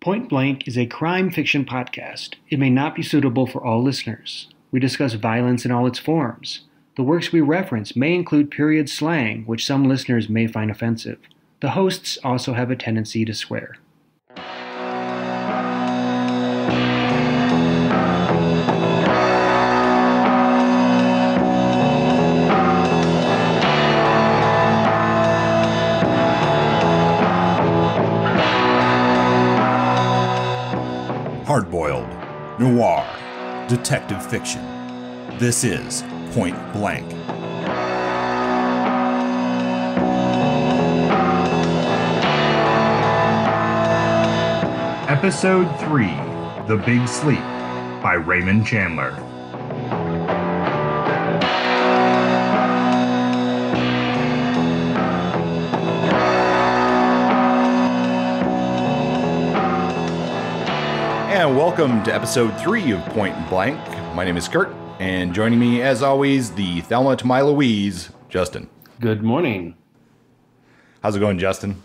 Point Blank is a crime fiction podcast. It may not be suitable for all listeners. We discuss violence in all its forms. The works we reference may include period slang, which some listeners may find offensive. The hosts also have a tendency to swear. Hard-boiled, noir, detective fiction. This is Point Blank. Episode 3, The Big Sleep, by Raymond Chandler. And welcome to episode 3 of Point Blank. My name is Kurt, and joining me, as always, the Thelma to my Louise, Justin. Good morning. How's it going, Justin?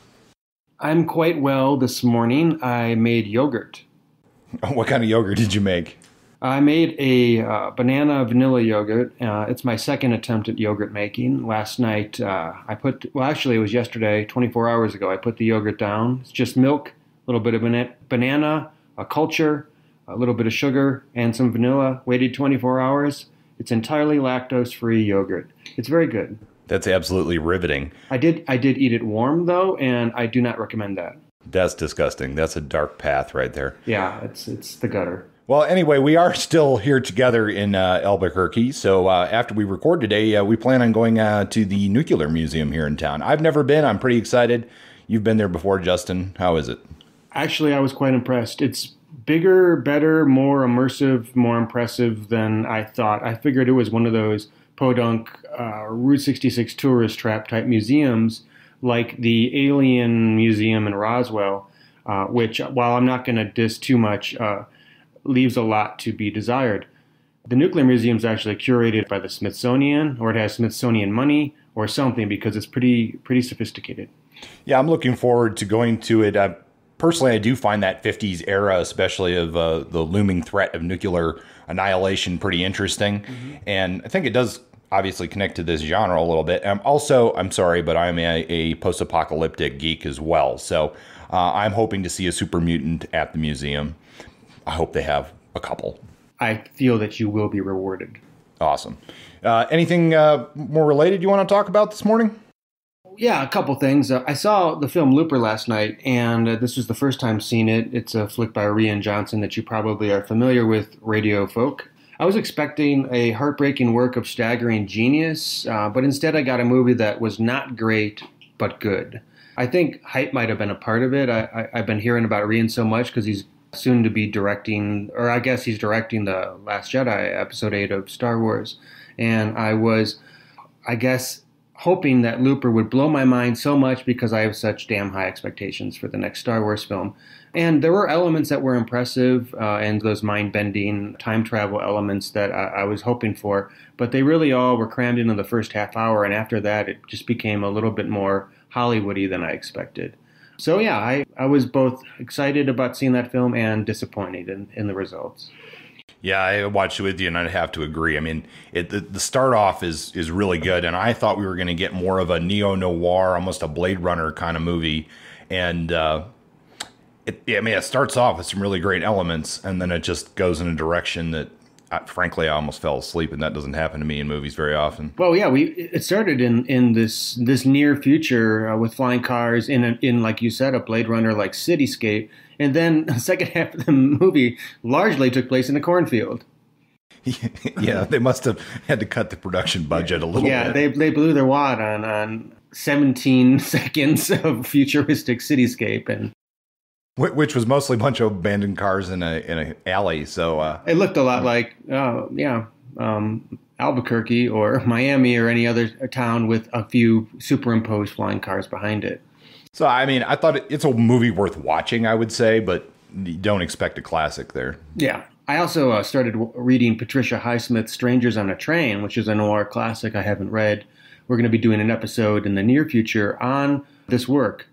I'm quite well this morning. I made yogurt. What kind of yogurt did you make? I made a banana vanilla yogurt. It's my second attempt at yogurt making. Last night, it was yesterday, 24 hours ago, I put the yogurt down. It's just milk, a little bit of banana, a culture, a little bit of sugar, and some vanilla. Waited 24 hours. It's entirely lactose-free yogurt. It's very good. That's absolutely riveting. I did eat it warm, though, and I do not recommend that. That's disgusting. That's a dark path right there. Yeah, it's the gutter. Well, anyway, we are still here together in Albuquerque. So after we record today, we plan on going to the Nuclear Museum here in town. I've never been. I'm pretty excited. You've been there before, Justin. How is it? Actually, I was quite impressed. It's bigger, better, more immersive, more impressive than I thought. I figured it was one of those podunk Route 66 tourist trap type museums like the Alien Museum in Roswell, which, while I'm not going to diss too much, leaves a lot to be desired. The Nuclear Museum is actually curated by the Smithsonian, or it has Smithsonian money or something, because it's pretty sophisticated. Yeah, I'm looking forward to going to it. Personally, I do find that 50s era, especially of the looming threat of nuclear annihilation, pretty interesting. Mm-hmm. And I think it does obviously connect to this genre a little bit. I'm sorry, but I'm a post-apocalyptic geek as well. So I'm hoping to see a super mutant at the museum. I hope they have a couple. I feel that you will be rewarded. Awesome. Anything more related you want to talk about this morning? Yeah, a couple things. I saw the film Looper last night, and this was the first time seeing it. It's a flick by Rian Johnson that you probably are familiar with, radio folk. I was expecting a heartbreaking work of staggering genius, but instead I got a movie that was not great, but good. I think hype might have been a part of it. I've been hearing about Rian so much because he's soon to be directing, or I guess he's directing The Last Jedi, Episode 8 of Star Wars. And I was, hoping that Looper would blow my mind so much because I have such damn high expectations for the next Star Wars film. And there were elements that were impressive and those mind-bending time travel elements that I was hoping for, but they really all were crammed into the first half hour, and after that it just became a little bit more Hollywoody than I expected. So yeah, I was both excited about seeing that film and disappointed in the results. Yeah, I watched it with you, and I'd have to agree. I mean, the start off is really good, and I thought we were going to get more of a neo-noir, almost a Blade Runner kind of movie. And it starts off with some really great elements, and then it just goes in a direction that, frankly, I almost fell asleep, and that doesn't happen to me in movies very often. Well, yeah, it started in this near future with flying cars in like you said, a Blade Runner like cityscape. And then the second half of the movie largely took place in a cornfield. Yeah, they must have had to cut the production budget a little bit. Yeah, they blew their wad on 17 seconds of futuristic cityscape, and which was mostly a bunch of abandoned cars in an alley. So it looked a lot like Albuquerque or Miami or any other town with a few superimposed flying cars behind it. So, I mean, I thought it's a movie worth watching, I would say, but you don't expect a classic there. Yeah. I also started reading Patricia Highsmith's Strangers on a Train, which is a noir classic I haven't read. We're going to be doing an episode in the near future on this work,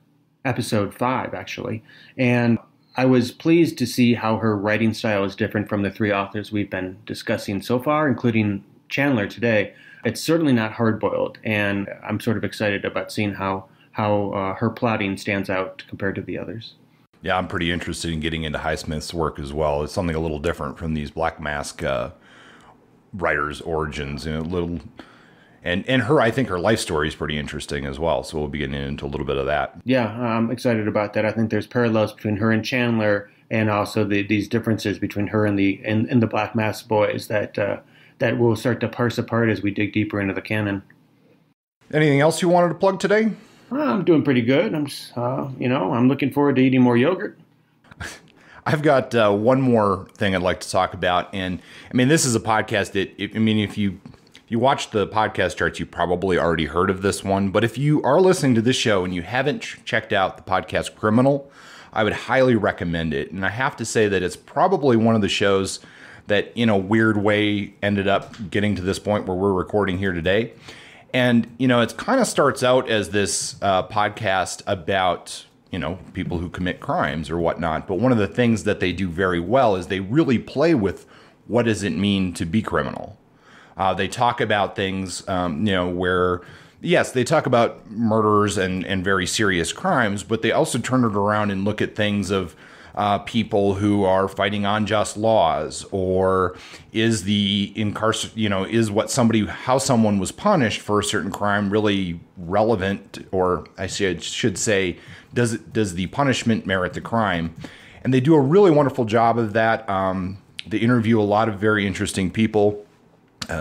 episode 5, actually. And I was pleased to see how her writing style is different from the three authors we've been discussing so far, including Chandler today. It's certainly not hard-boiled, and I'm sort of excited about seeing how her plotting stands out compared to the others. Yeah, I'm pretty interested in getting into Highsmith's work as well. It's something a little different from these Black Mask writers' origins, a little. And I think her life story is pretty interesting as well. So we'll be getting into a little bit of that. Yeah, I'm excited about that. I think there's parallels between her and Chandler, and also these differences between her and the Black Mask boys that we'll start to parse apart as we dig deeper into the canon. Anything else you wanted to plug today? I'm doing pretty good. I'm looking forward to eating more yogurt. I've got one more thing I'd like to talk about, and I mean, this is a podcast that if you watch the podcast charts, you probably already heard of this one. But if you are listening to this show and you haven't checked out the podcast Criminal, I would highly recommend it. And I have to say that it's probably one of the shows that, in a weird way, ended up getting to this point where we're recording here today. And, it kind of starts out as this podcast about, people who commit crimes or whatnot. But one of the things that they do very well is they really play with what does it mean to be criminal. They talk about things, where, yes, they talk about murders and very serious crimes, but they also turn it around and look at things of people who are fighting unjust laws, or is how someone was punished for a certain crime really relevant, or I should say, does the punishment merit the crime? And they do a really wonderful job of that. They interview a lot of very interesting people.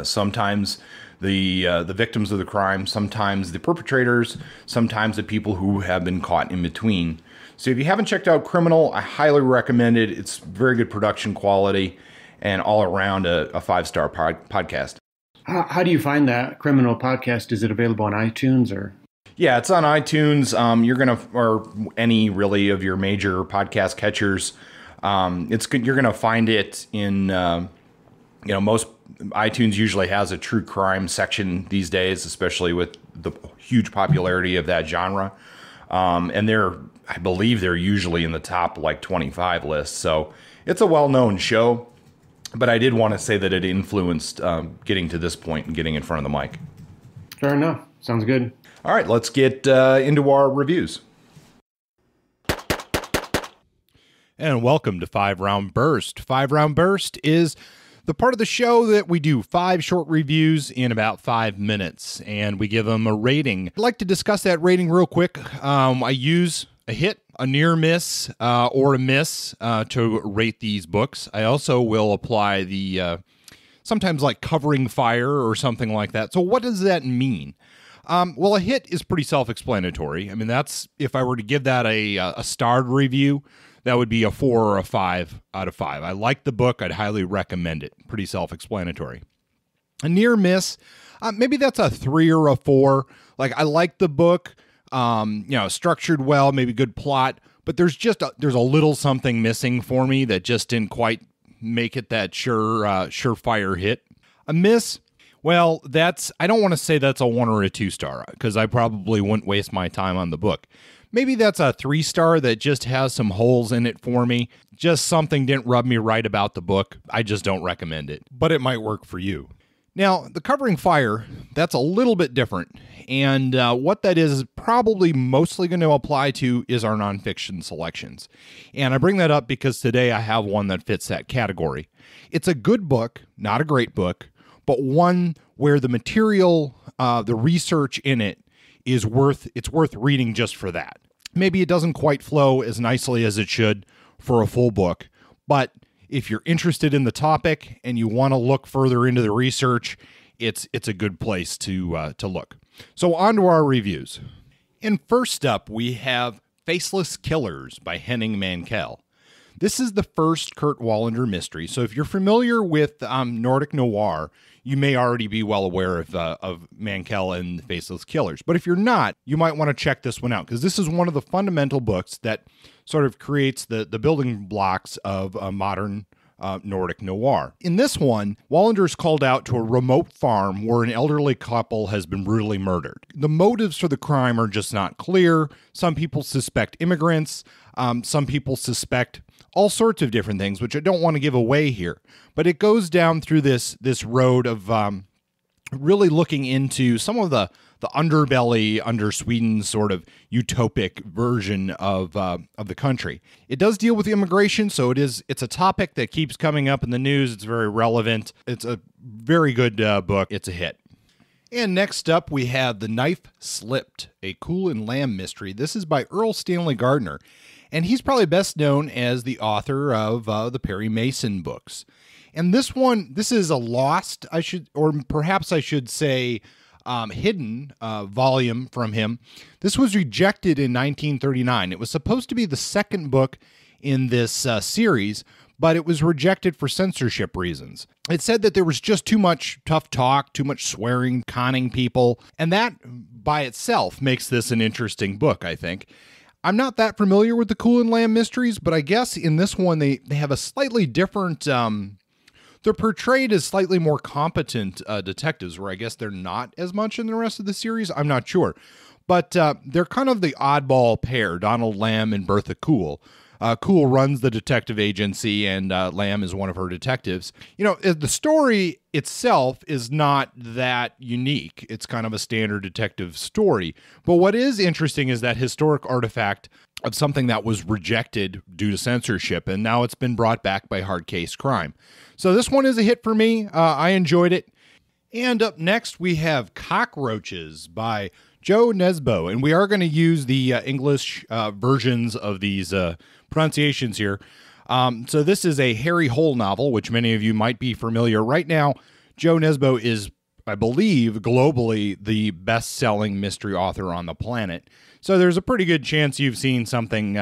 Sometimes the victims of the crime, sometimes the perpetrators, sometimes the people who have been caught in between. So if you haven't checked out Criminal, I highly recommend it. It's very good production quality and all around a 5-star podcast. How do you find that Criminal podcast? Is it available on iTunes or? Yeah, it's on iTunes. Or any really of your major podcast catchers. It's good. You're gonna find it in most. iTunes usually has a true crime section these days, especially with the huge popularity of that genre. And I believe they're usually in the top 25 lists. So it's a well-known show, but I did want to say that it influenced getting to this point and getting in front of the mic. Fair enough. Sounds good. All right, let's get into our reviews. And welcome to 5 Round Burst. 5 Round Burst is the part of the show that we do 5 short reviews in about 5 minutes, and we give them a rating. I'd like to discuss that rating real quick. I use a hit, a near miss, or a miss to rate these books. I also will apply the sometimes covering fire or something like that. So what does that mean? Well, a hit is pretty self-explanatory. I mean, that's, if I were to give that a starred review, that would be a 4 or a 5 out of 5. I like the book. I'd highly recommend it. Pretty self-explanatory. A near miss, maybe that's a 3 or a 4. I like the book, structured well, maybe good plot, but there's a little something missing for me that just didn't quite make it that surefire hit. A miss, well, I don't want to say that's a 1 or a 2 star, because I probably wouldn't waste my time on the book. Maybe that's a 3 star that just has some holes in it for me. Just something didn't rub me right about the book. I just don't recommend it, but it might work for you. Now, the covering fire, that's a little bit different. And what that is probably mostly going to apply to is our nonfiction selections. And I bring that up because today I have one that fits that category. It's a good book, not a great book, but one where the material, the research in it, it's worth reading just for that. Maybe it doesn't quite flow as nicely as it should for a full book, but if you're interested in the topic and you want to look further into the research, it's a good place to look. So on to our reviews. And first up, we have Faceless Killers by Henning Mankell. This is the first Kurt Wallander mystery, so if you're familiar with Nordic Noir, you may already be well aware of Mankell and Faceless Killers. But if you're not, you might want to check this one out, because this is one of the fundamental books that sort of creates the building blocks of a modern Nordic Noir. In this one, Wallander is called out to a remote farm where an elderly couple has been brutally murdered. The motives for the crime are just not clear. Some people suspect immigrants. Some people suspect all sorts of different things, which I don't want to give away here. But it goes down through this road of really looking into some of the underbelly under Sweden's sort of utopic version of the country. It does deal with immigration, so it's a topic that keeps coming up in the news. It's very relevant. It's a very good book. It's a hit. And next up, we have The Knife Slipped, a Cool and Lamb mystery. This is by Earl Stanley Gardner, and he's probably best known as the author of the Perry Mason books. And this is a lost, perhaps I should say, hidden volume from him. This was rejected in 1939. It was supposed to be the second book in this series, but it was rejected for censorship reasons. It said that there was just too much tough talk, too much swearing, conning people, and that by itself makes this an interesting book, I think. I'm not that familiar with the Cool and Lamb mysteries, but I guess in this one they have a slightly different... they're portrayed as slightly more competent detectives, where I guess they're not as much in the rest of the series. I'm not sure. But they're kind of the oddball pair, Donald Lamb and Bertha Cool. Cool runs the detective agency, and Lamb is one of her detectives. You know, the story itself is not that unique. It's kind of a standard detective story. But what is interesting is that historic artifact of something that was rejected due to censorship, and now it's been brought back by Hard Case Crime. So this one is a hit for me. I enjoyed it. And up next, we have Cockroaches by Joe Nesbo, and we are going to use the English versions of these pronunciations here. So this is a Harry Hole novel, which many of you might be familiar. Right now, Joe Nesbo is, I believe, globally the best-selling mystery author on the planet. So there's a pretty good chance you've seen something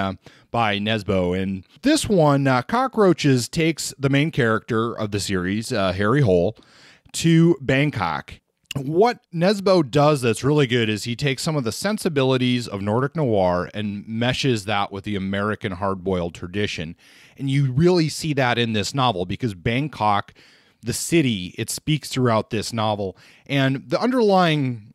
by Nesbo. And this one, Cockroaches, takes the main character of the series, Harry Hole, to Bangkok. What Nesbo does that's really good is he takes some of the sensibilities of Nordic noir and meshes that with the American hard-boiled tradition. And you really see that in this novel because Bangkok, the city, it speaks throughout this novel. And the underlying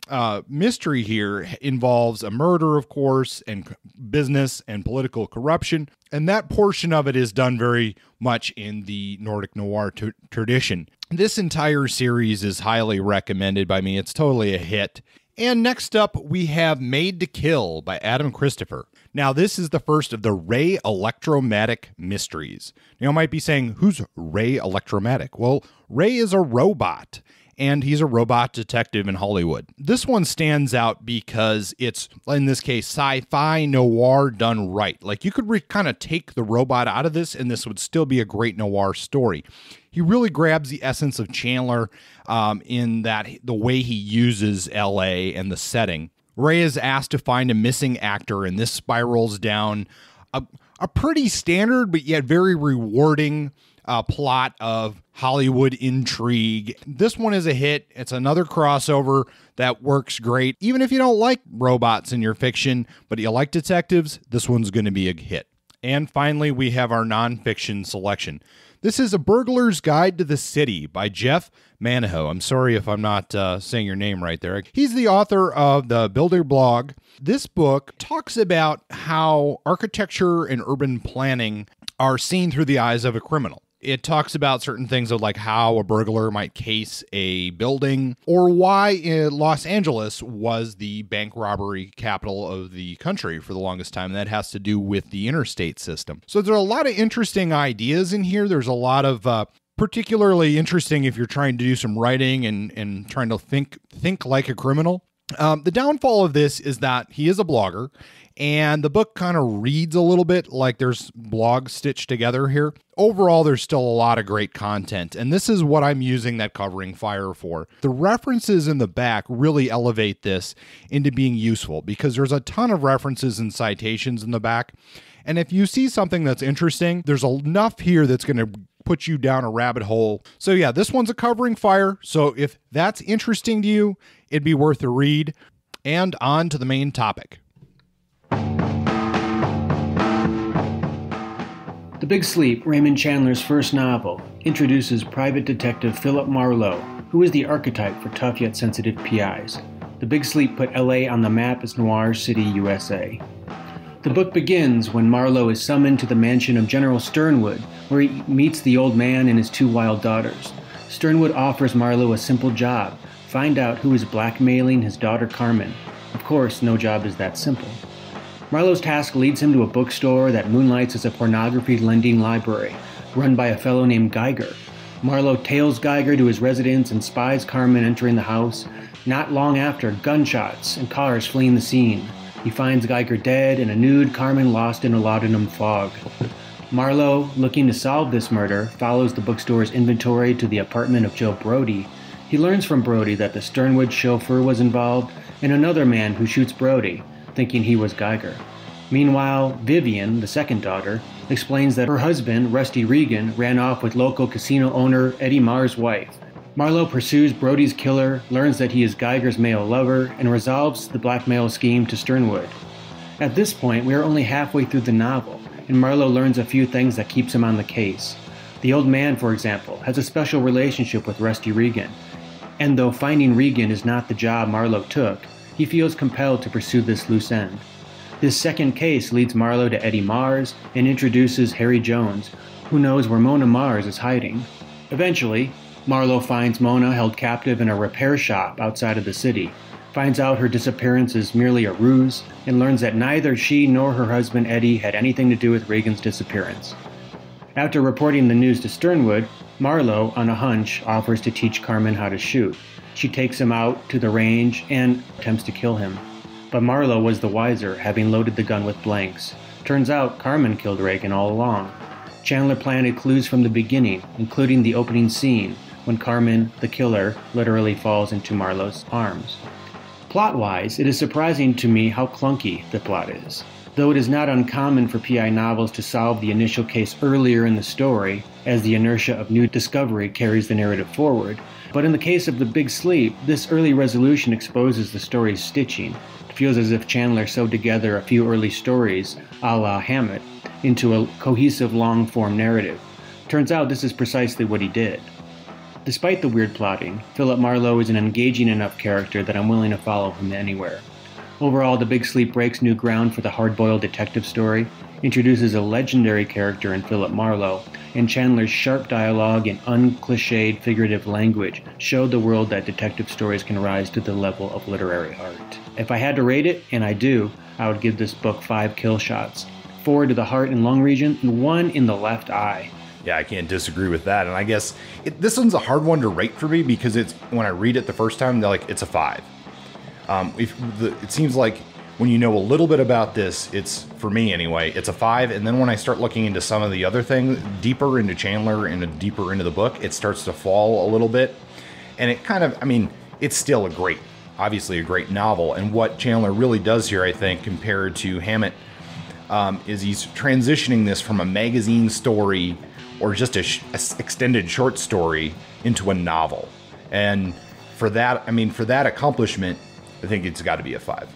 mystery here involves a murder, of course, and business and political corruption. And that portion of it is done very much in the Nordic noir tradition. This entire series is highly recommended by me. It's totally a hit. And next up, we have Made to Kill by Adam Christopher. Now, this is the first of the Ray Electromatic mysteries. Now, you might be saying, who's Ray Electromatic? Well, Ray is a robot, and he's a robot detective in Hollywood. This one stands out because it's, in this case, sci-fi noir done right. Like, you could kind of take the robot out of this, and this would still be a great noir story. He really grabs the essence of Chandler in that the way he uses L.A. and the setting. Ray is asked to find a missing actor, and this spirals down a pretty standard but yet very rewarding plot of Hollywood intrigue. This one is a hit. It's another crossover that works great. Even if you don't like robots in your fiction, but you like detectives, this one's going to be a hit. And finally, we have our nonfiction selection. This is A Burglar's Guide to the City by Jeff Manaho. I'm sorry if I'm not saying your name right there. He's the author of the Builder blog. This book talks about how architecture and urban planning are seen through the eyes of a criminal. It talks about certain things of like how a burglar might case a building or why Los Angeles was the bank robbery capital of the country for the longest time. That has to do with the interstate system. So there are a lot of interesting ideas in here. There's a lot of particularly interesting if you're trying to do some writing and trying to think like a criminal. The downfall of this is that he is a blogger, and the book kind of reads a little bit like there's blogs stitched together here. Overall, there's still a lot of great content, and this is what I'm using that covering fire for. The references in the back really elevate this into being useful because there's a ton of references and citations in the back, and if you see something that's interesting, there's enough here that's going to put you down a rabbit hole. So yeah, this one's a covering fire, so if that's interesting to you, it'd be worth a read. And on to the main topic. The Big Sleep, Raymond Chandler's first novel, introduces private detective Philip Marlowe, who is the archetype for tough yet sensitive PIs. The Big Sleep put LA on the map as Noir City, USA. The book begins when Marlowe is summoned to the mansion of General Sternwood, where he meets the old man and his 2 wild daughters. Sternwood offers Marlowe a simple job: find out who is blackmailing his daughter Carmen. Of course, no job is that simple. Marlowe's task leads him to a bookstore that moonlights as a pornography lending library, run by a fellow named Geiger. Marlowe tails Geiger to his residence and spies Carmen entering the house. Not long after, gunshots and cars fleeing the scene. He finds Geiger dead and a nude Carmen lost in a laudanum fog. Marlowe, looking to solve this murder, follows the bookstore's inventory to the apartment of Joe Brody. He learns from Brody that the Sternwood chauffeur was involved, and another man who shoots Brody, thinking he was Geiger. Meanwhile, Vivian, the second daughter, explains that her husband, Rusty Regan, ran off with local casino owner Eddie Marr's wife. Marlowe pursues Brody's killer, learns that he is Geiger's male lover, and resolves the blackmail scheme to Sternwood. At this point, we are only halfway through the novel, and Marlowe learns a few things that keeps him on the case. The old man, for example, has a special relationship with Rusty Regan, and though finding Regan is not the job Marlowe took, he feels compelled to pursue this loose end. This second case leads Marlowe to Eddie Marr's and introduces Harry Jones, who knows where Mona Mars is hiding. Eventually, Marlowe finds Mona held captive in a repair shop outside of the city, finds out her disappearance is merely a ruse, and learns that neither she nor her husband Eddie had anything to do with Regan's disappearance. After reporting the news to Sternwood, Marlowe, on a hunch, offers to teach Carmen how to shoot. She takes him out to the range and attempts to kill him. But Marlowe was the wiser, having loaded the gun with blanks. Turns out Carmen killed Regan all along. Chandler planted clues from the beginning, including the opening scene, when Carmen, the killer, literally falls into Marlowe's arms. Plot-wise, it is surprising to me how clunky the plot is. Though it is not uncommon for PI novels to solve the initial case earlier in the story, as the inertia of new discovery carries the narrative forward, but in the case of The Big Sleep, this early resolution exposes the story's stitching. It feels as if Chandler sewed together a few early stories, a la Hammett, into a cohesive long-form narrative. Turns out this is precisely what he did. Despite the weird plotting, Philip Marlowe is an engaging enough character that I'm willing to follow him anywhere. Overall, The Big Sleep breaks new ground for the hard-boiled detective story, introduces a legendary character in Philip Marlowe, and Chandler's sharp dialogue and uncliched figurative language showed the world that detective stories can rise to the level of literary art. If I had to rate it, and I do, I would give this book 5 kill shots, 4 to the heart and lung region, and 1 in the left eye. Yeah, I can't disagree with that. And I guess this one's a hard one to rate for me because when I read it the first time, it's a 5. It seems like when you know a little bit about this, it's, for me anyway, it's a 5. And then when I start looking into some of the other things, deeper into Chandler and deeper into the book, it starts to fall a little bit. And it kind of, it's still obviously a great novel. And what Chandler really does here, I think, compared to Hammett, is he's transitioning this from a magazine story or just a extended short story into a novel. And for that accomplishment, I think it's got to be a 5.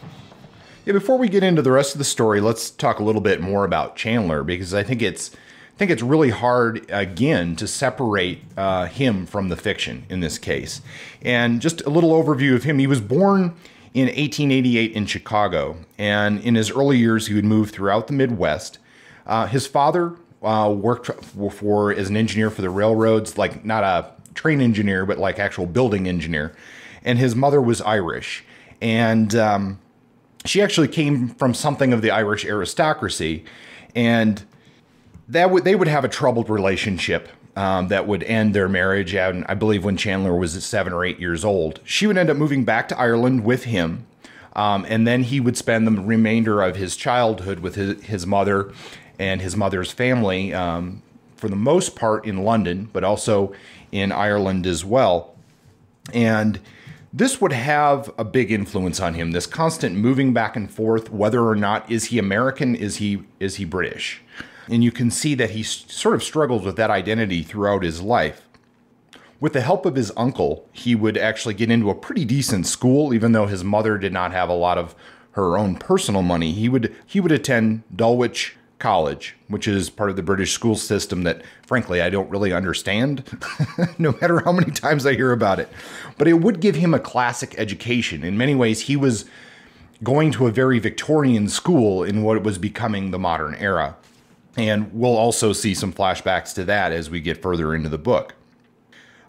Yeah, before we get into the rest of the story, let's talk a little bit more about Chandler, because I think it's really hard, again, to separate him from the fiction in this case. And just a little overview of him. He was born in 1888 in Chicago, and in his early years, he would move throughout the Midwest. His father worked as an engineer for the railroads, like not a train engineer, but like actual building engineer. And his mother was Irish, and she actually came from something of the Irish aristocracy, and they would have a troubled relationship that would end their marriage. And I believe when Chandler was 7 or 8 years old, she would end up moving back to Ireland with him, and then he would spend the remainder of his childhood with his mother and his mother's family, for the most part in London, but also in Ireland as well. And this would have a big influence on him, this constant moving back and forth, whether or not is he American, is he British? And you can see that he sort of struggles with that identity throughout his life. With the help of his uncle, he would actually get into a pretty decent school, even though his mother did not have a lot of her own personal money. He would attend Dulwich College, which is part of the British school system that, frankly, I don't really understand, no matter how many times I hear about it. But it would give him a classic education. In many ways, he was going to a very Victorian school in what was becoming the modern era. And we'll also see some flashbacks to that as we get further into the book.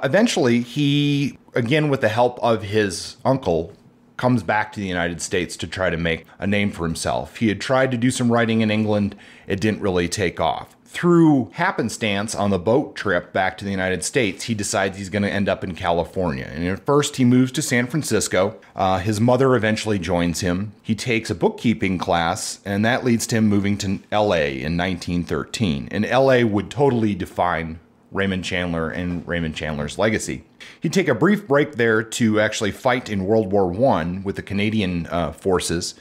Eventually, he, again with the help of his uncle, comes back to the United States to try to make a name for himself. He had tried to do some writing in England. It didn't really take off. Through happenstance on the boat trip back to the United States, he decides he's going to end up in California. And at first, he moves to San Francisco. His mother eventually joins him. He takes a bookkeeping class, and that leads to him moving to L.A. in 1913. And L.A. would totally define Raymond Chandler and Raymond Chandler's legacy. He'd take a brief break there to actually fight in World War I with the Canadian forces.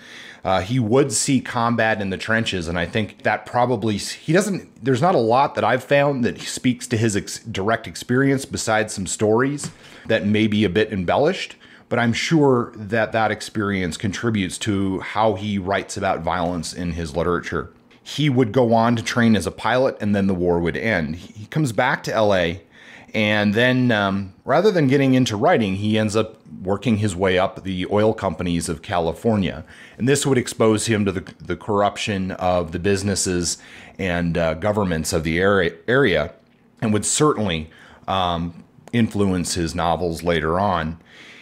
He would see combat in the trenches, and I think that probably, there's not a lot that I've found that speaks to his direct experience besides some stories that may be a bit embellished, but I'm sure that that experience contributes to how he writes about violence in his literature. He would go on to train as a pilot, and then the war would end. He comes back to L.A., and then rather than getting into writing, he ends up working his way up the oil companies of California. And this would expose him to the corruption of the businesses and governments of the area, and would certainly influence his novels later on.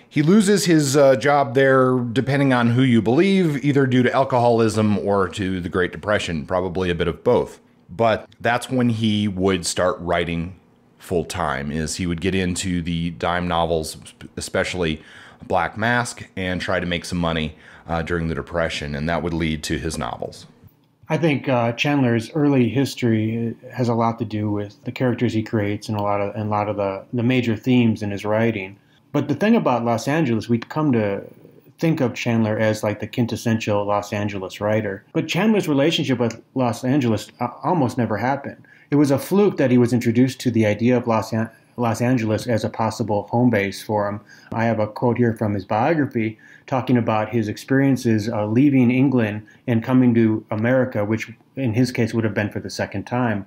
He loses his job there, depending on who you believe, either due to alcoholism or to the Great Depression, probably a bit of both. But that's when he would start writing full-time, is he would get into the dime novels, especially Black Mask, and try to make some money during the Depression, and that would lead to his novels. I think Chandler's early history has a lot to do with the characters he creates and a lot of the major themes in his writing. But the thing about Los Angeles, we'd come to think of Chandler as like the quintessential Los Angeles writer. But Chandler's relationship with Los Angeles almost never happened. It was a fluke that he was introduced to the idea of Los Angeles as a possible home base for him. I have a quote here from his biography talking about his experiences leaving England and coming to America, which in his case would have been for the second time.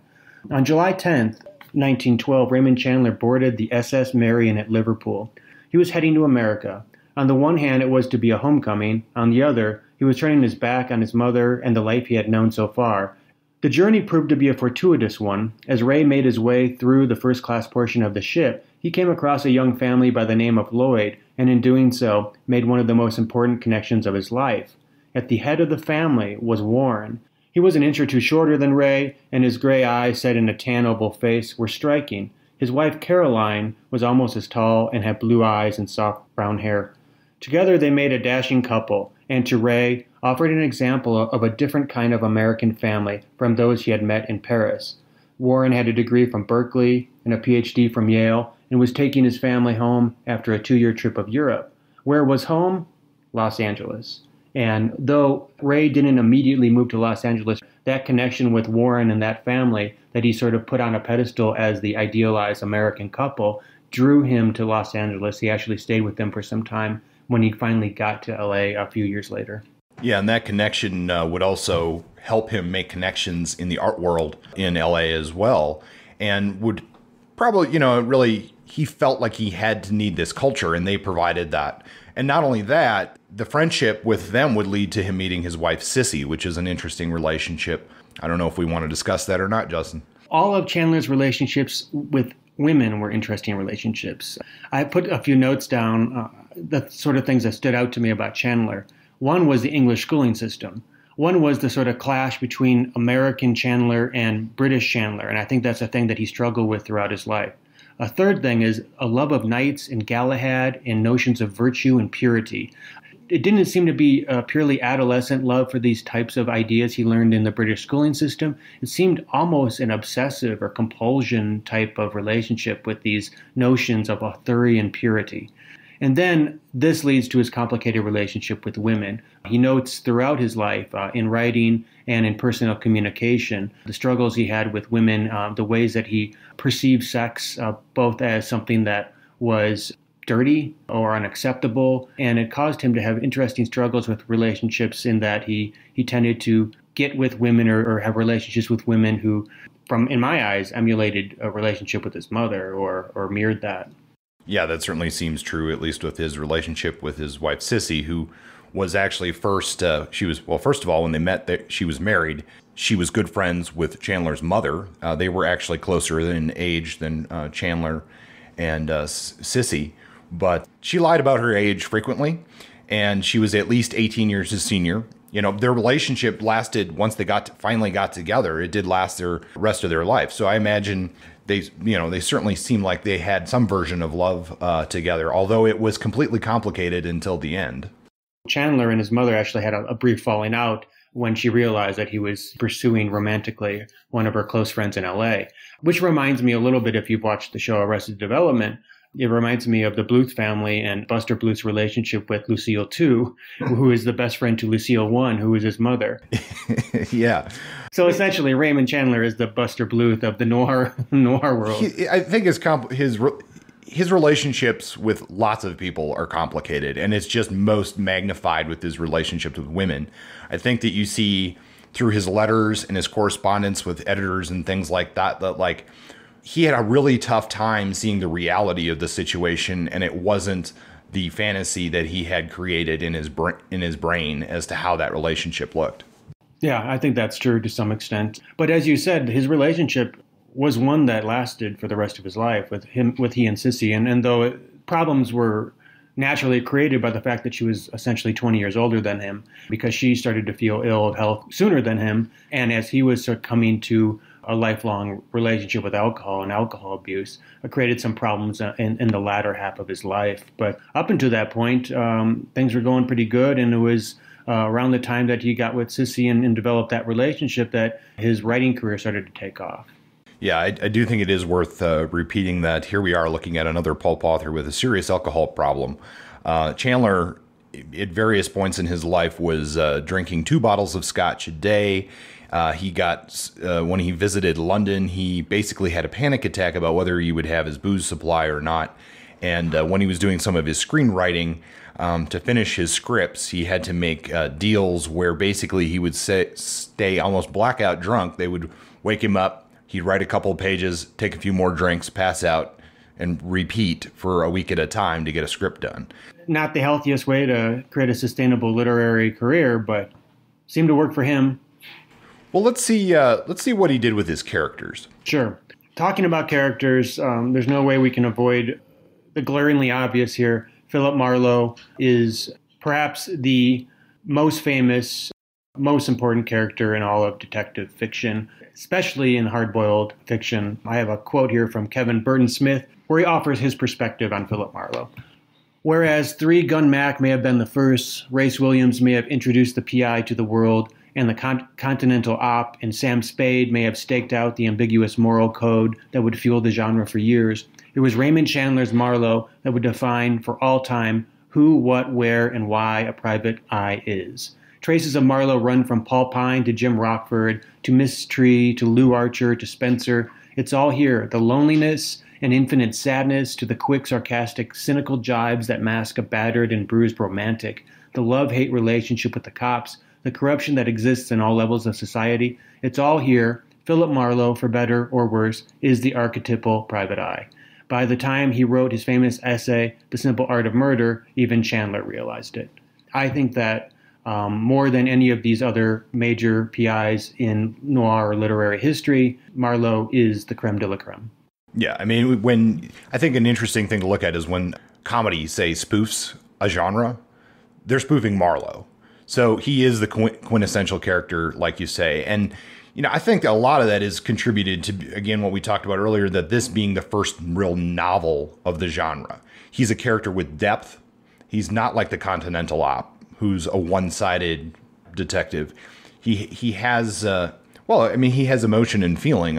On July 10th, 1912, Raymond Chandler boarded the SS Marion at Liverpool. He was heading to America. On the one hand, it was to be a homecoming. On the other, he was turning his back on his mother and the life he had known so far. The journey proved to be a fortuitous one. As Ray made his way through the first-class portion of the ship, he came across a young family by the name of Lloyd, and in doing so, made one of the most important connections of his life. At the head of the family was Warren. He was an inch or two shorter than Ray, and his gray eyes set in a tan oval face were striking. His wife Caroline was almost as tall and had blue eyes and soft brown hair. Together they made a dashing couple, and to Ray offered an example of a different kind of American family from those he had met in Paris. Warren had a degree from Berkeley and a PhD from Yale, and was taking his family home after a 2-year trip of Europe. Where was home? Los Angeles. And though Ray didn't immediately move to Los Angeles, that connection with Warren and that family that he sort of put on a pedestal as the idealized American couple drew him to Los Angeles. He actually stayed with them for some time when he finally got to LA a few years later. Yeah, and that connection would also help him make connections in the art world in LA as well, and would probably, really, he felt like he had to need this culture, and they provided that. And not only that, the friendship with them would lead to him meeting his wife, Sissy, which is an interesting relationship. I don't know if we want to discuss that or not, Justin. All of Chandler's relationships with women were interesting relationships. I put a few notes down, the sort of things that stood out to me about Chandler. One was the English schooling system. One was the sort of clash between American Chandler and British Chandler, and I think that's a thing that he struggled with throughout his life. A third thing is a love of knights and Galahad and notions of virtue and purity. It didn't seem to be a purely adolescent love for these types of ideas he learned in the British schooling system. It seemed almost an obsessive or compulsion type of relationship with these notions of Arthurian purity. And then this leads to his complicated relationship with women. He notes throughout his life, in writing and in personal communication, the struggles he had with women, the ways that he perceived sex, both as something that was dirty or unacceptable. And it caused him to have interesting struggles with relationships in that he tended to get with women or have relationships with women who, in my eyes, emulated a relationship with his mother or mirrored that. Yeah, that certainly seems true, at least with his relationship with his wife, Sissy, who was actually first of all, when they met, she was married. She was good friends with Chandler's mother. They were actually closer in age than Chandler and Sissy, but she lied about her age frequently, and she was at least 18 years his senior. You know, their relationship lasted, once they finally got together, it did last the rest of their life. So I imagine they certainly seemed like they had some version of love together, although it was completely complicated until the end. Chandler and his mother actually had a brief falling out when she realized that he was pursuing romantically one of her close friends in LA, which reminds me a little bit, if you've watched the show Arrested Development, it reminds me of the Bluth family and Buster Bluth's relationship with Lucille 2, who is the best friend to Lucille 1, who is his mother. Yeah. So essentially, Raymond Chandler is the Buster Bluth of the noir world. I think his relationships with lots of people are complicated, and it's just most magnified with his relationships with women. I think that you see through his letters and his correspondence with editors and things like that, like he had a really tough time seeing the reality of the situation, and it wasn't the fantasy that he had created in his brain as to how that relationship looked. Yeah, I think that's true to some extent. But as you said, his relationship was one that lasted for the rest of his life with he and Sissy. And though problems were naturally created by the fact that she was essentially 20 years older than him, because she started to feel ill of health sooner than him, and as he was succumbing to a lifelong relationship with alcohol and alcohol abuse, it created some problems in the latter half of his life. But up until that point, things were going pretty good, and it was around the time that he got with Sissy and developed that relationship that his writing career started to take off. Yeah, I do think it is worth repeating that here we are looking at another pulp author with a serious alcohol problem. Chandler, at various points in his life, was drinking 2 bottles of scotch a day. He got, when he visited London, he basically had a panic attack about whether he would have his booze supply or not. And when he was doing some of his screenwriting, to finish his scripts, he had to make deals where basically he would stay almost blackout drunk. They would wake him up. He'd write a couple of pages, take a few more drinks, pass out, and repeat for a week at a time to get a script done. Not the healthiest way to create a sustainable literary career, but seemed to work for him. Well, let's see what he did with his characters. Sure. Talking about characters, there's no way we can avoid the glaringly obvious here. Philip Marlowe is perhaps the most famous, most important character in all of detective fiction, especially in hard-boiled fiction. I have a quote here from Kevin Burton Smith where he offers his perspective on Philip Marlowe. Whereas 3 Gun Mac may have been the first, Race Williams may have introduced the PI to the world, and the Continental Op and Sam Spade may have staked out the ambiguous moral code that would fuel the genre for years, it was Raymond Chandler's Marlowe that would define for all time who, what, where, and why a private eye is. Traces of Marlowe run from Paul Pine to Jim Rockford to Miss Tree to Lou Archer to Spencer. It's all here, the loneliness and infinite sadness to the quick, sarcastic, cynical jibes that mask a battered and bruised romantic, the love-hate relationship with the cops, the corruption that exists in all levels of society. It's all here. Philip Marlowe, for better or worse, is the archetypal private eye. By the time he wrote his famous essay, The Simple Art of Murder, even Chandler realized it. I think that more than any of these other major PIs in noir literary history, Marlowe is the creme de la creme. Yeah, I mean, I think an interesting thing to look at is when comedy, say, spoofs a genre, they're spoofing Marlowe. So he is the quintessential character, like you say. And, you know, I think a lot of that is contributed to, again, what we talked about earlier, that this being the first real novel of the genre. He's a character with depth. He's not like the Continental Op, who's a one-sided detective. He has, he has emotion and feeling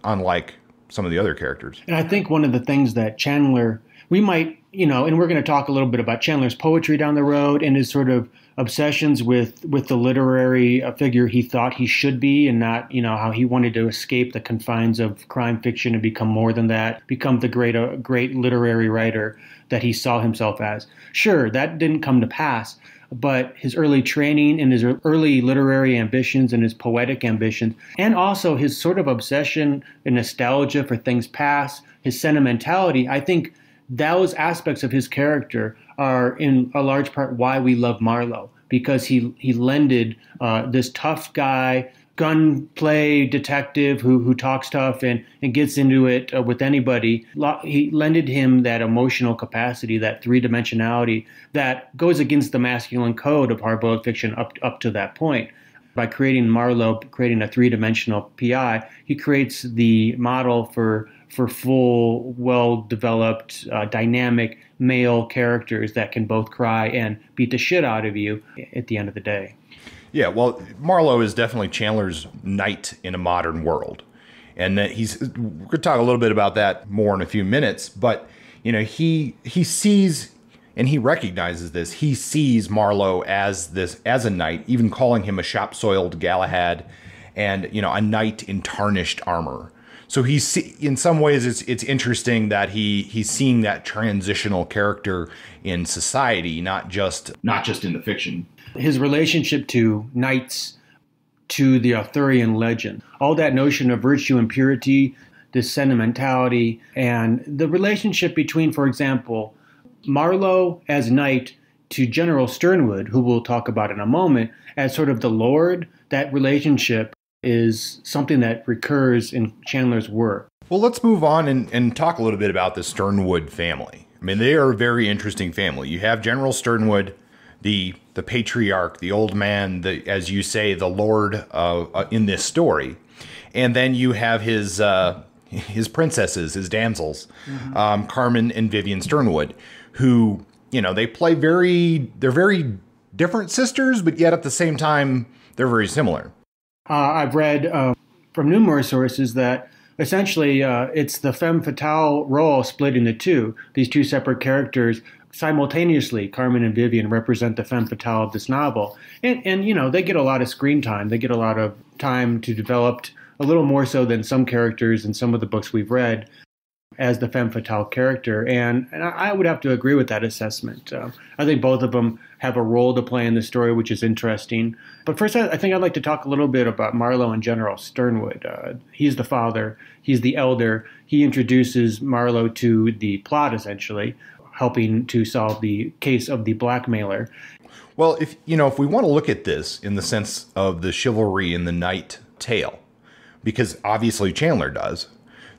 unlike some of the other characters. And I think one of the things that Chandler, we might, and we're going to talk a little bit about Chandler's poetry down the road and his sort of obsessions with the literary figure he thought he should be, and not, how he wanted to escape the confines of crime fiction and become more than that, become the great literary writer that he saw himself as. Sure, that didn't come to pass, but his early training and his early literary ambitions and his poetic ambitions, and also his sort of obsession and nostalgia for things past, his sentimentality, I think those aspects of his character are in a large part why we love Marlowe, because he lended this tough guy, gunplay detective who talks tough and gets into it with anybody. He lended him that emotional capacity, that three-dimensionality that goes against the masculine code of hard-boiled fiction up to that point. By creating Marlowe, creating a three-dimensional PI, he creates the model for full, well-developed, dynamic male characters that can both cry and beat the shit out of you at the end of the day. Yeah, well, Marlowe is definitely Chandler's knight in a modern world. And that we're going to talk a little bit about that more in a few minutes, but he sees, and he recognizes this. He sees Marlowe as a knight, even calling him a shop-soiled Galahad and, a knight in tarnished armor. So in some ways, it's interesting that he's seeing that transitional character in society, not just in the fiction. His relationship to knights, to the Arthurian legend, all that notion of virtue and purity, this sentimentality, and the relationship between, for example, Marlowe as knight to General Sternwood, who we'll talk about in a moment, as sort of the lord. That relationship is something that recurs in Chandler's work. Well, let's move on and talk a little bit about the Sternwood family. I mean, they are a very interesting family. You have General Sternwood, the patriarch, the old man, as you say, the lord in this story. And then you have his princesses, his damsels, Carmen and Vivian Sternwood, who, they play they're very different sisters, but yet at the same time, they're very similar. I've read from numerous sources that essentially it's the femme fatale role split into two. These two separate characters simultaneously, Carmen and Vivian, represent the femme fatale of this novel. And they get a lot of screen time. They get a lot of time to develop, a little more so than some characters in some of the books we've read, as the femme fatale character. And I would have to agree with that assessment. I think both of them have a role to play in the story, which is interesting. But first, I think I'd like to talk a little bit about Marlowe and General Sternwood. He's the father. He's the elder. He introduces Marlowe to the plot, essentially, helping to solve the case of the blackmailer. Well, if we want to look at this in the sense of the chivalry in the knight tale, because obviously Chandler does,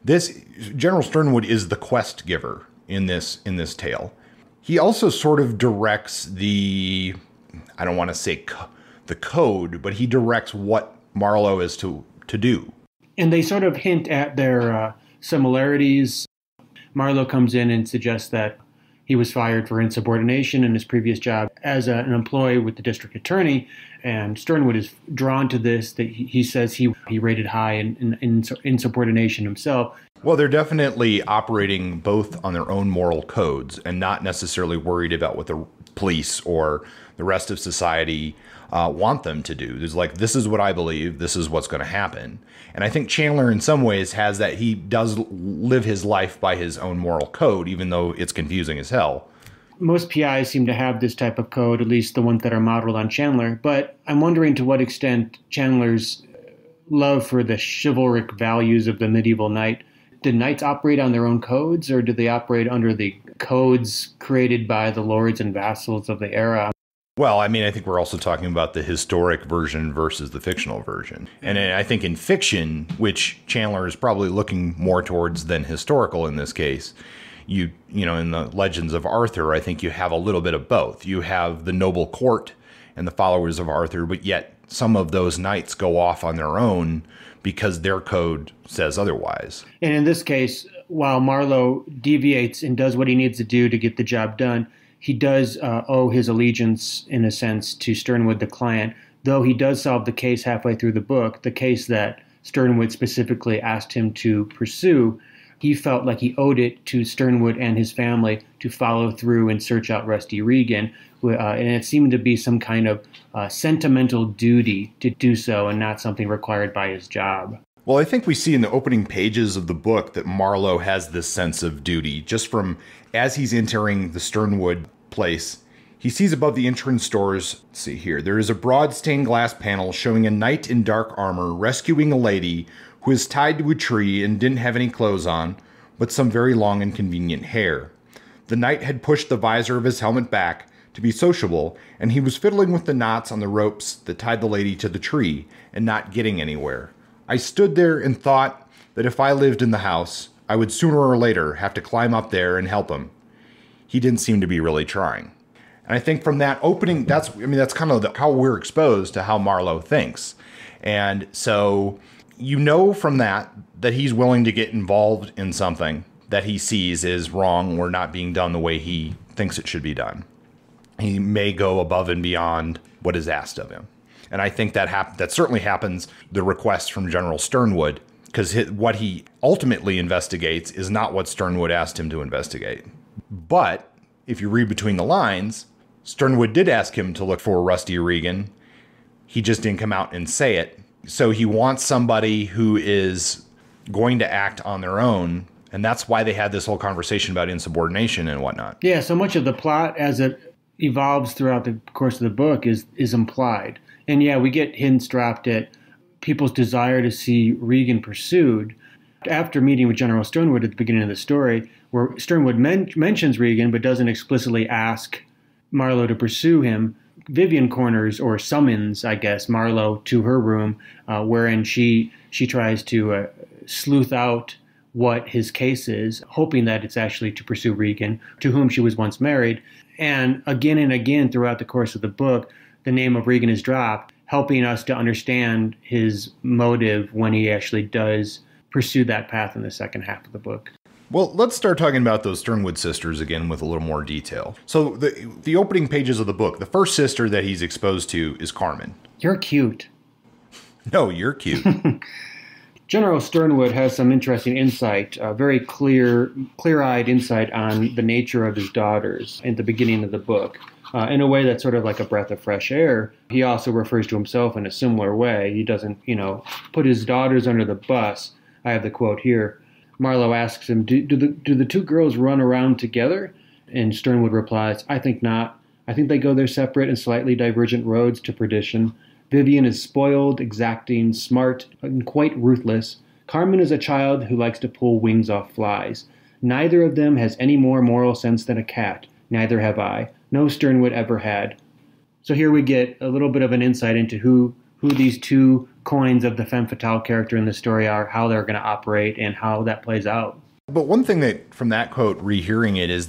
this General Sternwood is the quest giver in this tale. He also sort of directs I don't want to say the code, but he directs what Marlowe is to do. And they sort of hint at their similarities. Marlowe comes in and suggests that he was fired for insubordination in his previous job as an employee with the district attorney. And Sternwood is drawn to this, that he says he rated high in insubordination himself. Well, they're definitely operating both on their own moral codes and not necessarily worried about what the police or the rest of society want them to do. There's like, this is what I believe, this is what's going to happen. And I think Chandler in some ways has that. He does live his life by his own moral code, even though it's confusing as hell. Most PIs seem to have this type of code, at least the ones that are modeled on Chandler. But I'm wondering to what extent Chandler's love for the chivalric values of the medieval knight, did knights operate on their own codes, or did they operate under the codes created by the lords and vassals of the era? Well, I mean, I think we're also talking about the historic version versus the fictional version. And I think in fiction, which Chandler is probably looking more towards than historical in this case, in the Legends of Arthur, I think you have a little bit of both. You have the noble court and the followers of Arthur, but yet some of those knights go off on their own because their code says otherwise. And in this case, while Marlowe deviates and does what he needs to do to get the job done, he does owe his allegiance, in a sense, to Sternwood, the client, though he does solve the case halfway through the book, the case that Sternwood specifically asked him to pursue. He felt like he owed it to Sternwood and his family to follow through and search out Rusty Regan, and it seemed to be some kind of sentimental duty to do so and not something required by his job. Well, I think we see in the opening pages of the book that Marlowe has this sense of duty, just from as he's entering the Sternwood place. He sees above the entrance doors, let's see here, there is a broad stained glass panel showing a knight in dark armor rescuing a lady who is tied to a tree and didn't have any clothes on, but some very long and convenient hair. The knight had pushed the visor of his helmet back to be sociable, and he was fiddling with the knots on the ropes that tied the lady to the tree and not getting anywhere. I stood there and thought that if I lived in the house, I would sooner or later have to climb up there and help him. He didn't seem to be really trying. And I think from that opening, that's kind of how we're exposed to how Marlowe thinks. And so you know from that he's willing to get involved in something that he sees is wrong or not being done the way he thinks it should be done. He may go above and beyond what is asked of him. And I think that certainly happens, the request from General Sternwood, because what he ultimately investigates is not what Sternwood asked him to investigate. But if you read between the lines, Sternwood did ask him to look for Rusty Regan. He just didn't come out and say it. So he wants somebody who is going to act on their own. And that's why they had this whole conversation about insubordination and whatnot. Yeah, so much of the plot as it evolves throughout the course of the book is implied. And yeah, we get hints dropped at people's desire to see Regan pursued. After meeting with General Sternwood at the beginning of the story, where Sternwood mentions Regan but doesn't explicitly ask Marlowe to pursue him, Vivian corners or summons, I guess, Marlowe to her room, wherein she tries to sleuth out what his case is, hoping that it's actually to pursue Regan, to whom she was once married. And again throughout the course of the book, the name of Regan is dropped, helping us to understand his motive when he actually does pursue that path in the second half of the book. Well, let's start talking about those Sternwood sisters again with a little more detail. So the opening pages of the book, the first sister that he's exposed to is Carmen. You're cute. No, you're cute. General Sternwood has some interesting insight, very clear-eyed insight on the nature of his daughters at the beginning of the book. In a way that's sort of like a breath of fresh air. He also refers to himself in a similar way. He doesn't, put his daughters under the bus. I have the quote here. Marlowe asks him, do the two girls run around together? And Sternwood replies, I think not. I think they go their separate and slightly divergent roads to perdition. Vivian is spoiled, exacting, smart, and quite ruthless. Carmen is a child who likes to pull wings off flies. Neither of them has any more moral sense than a cat. Neither have I. No Sternwood ever had. So here we get a little bit of an insight into who these two coins of the femme fatale character in the story are, how they're going to operate, and how that plays out. But one thing that, from that quote, rehearing it, is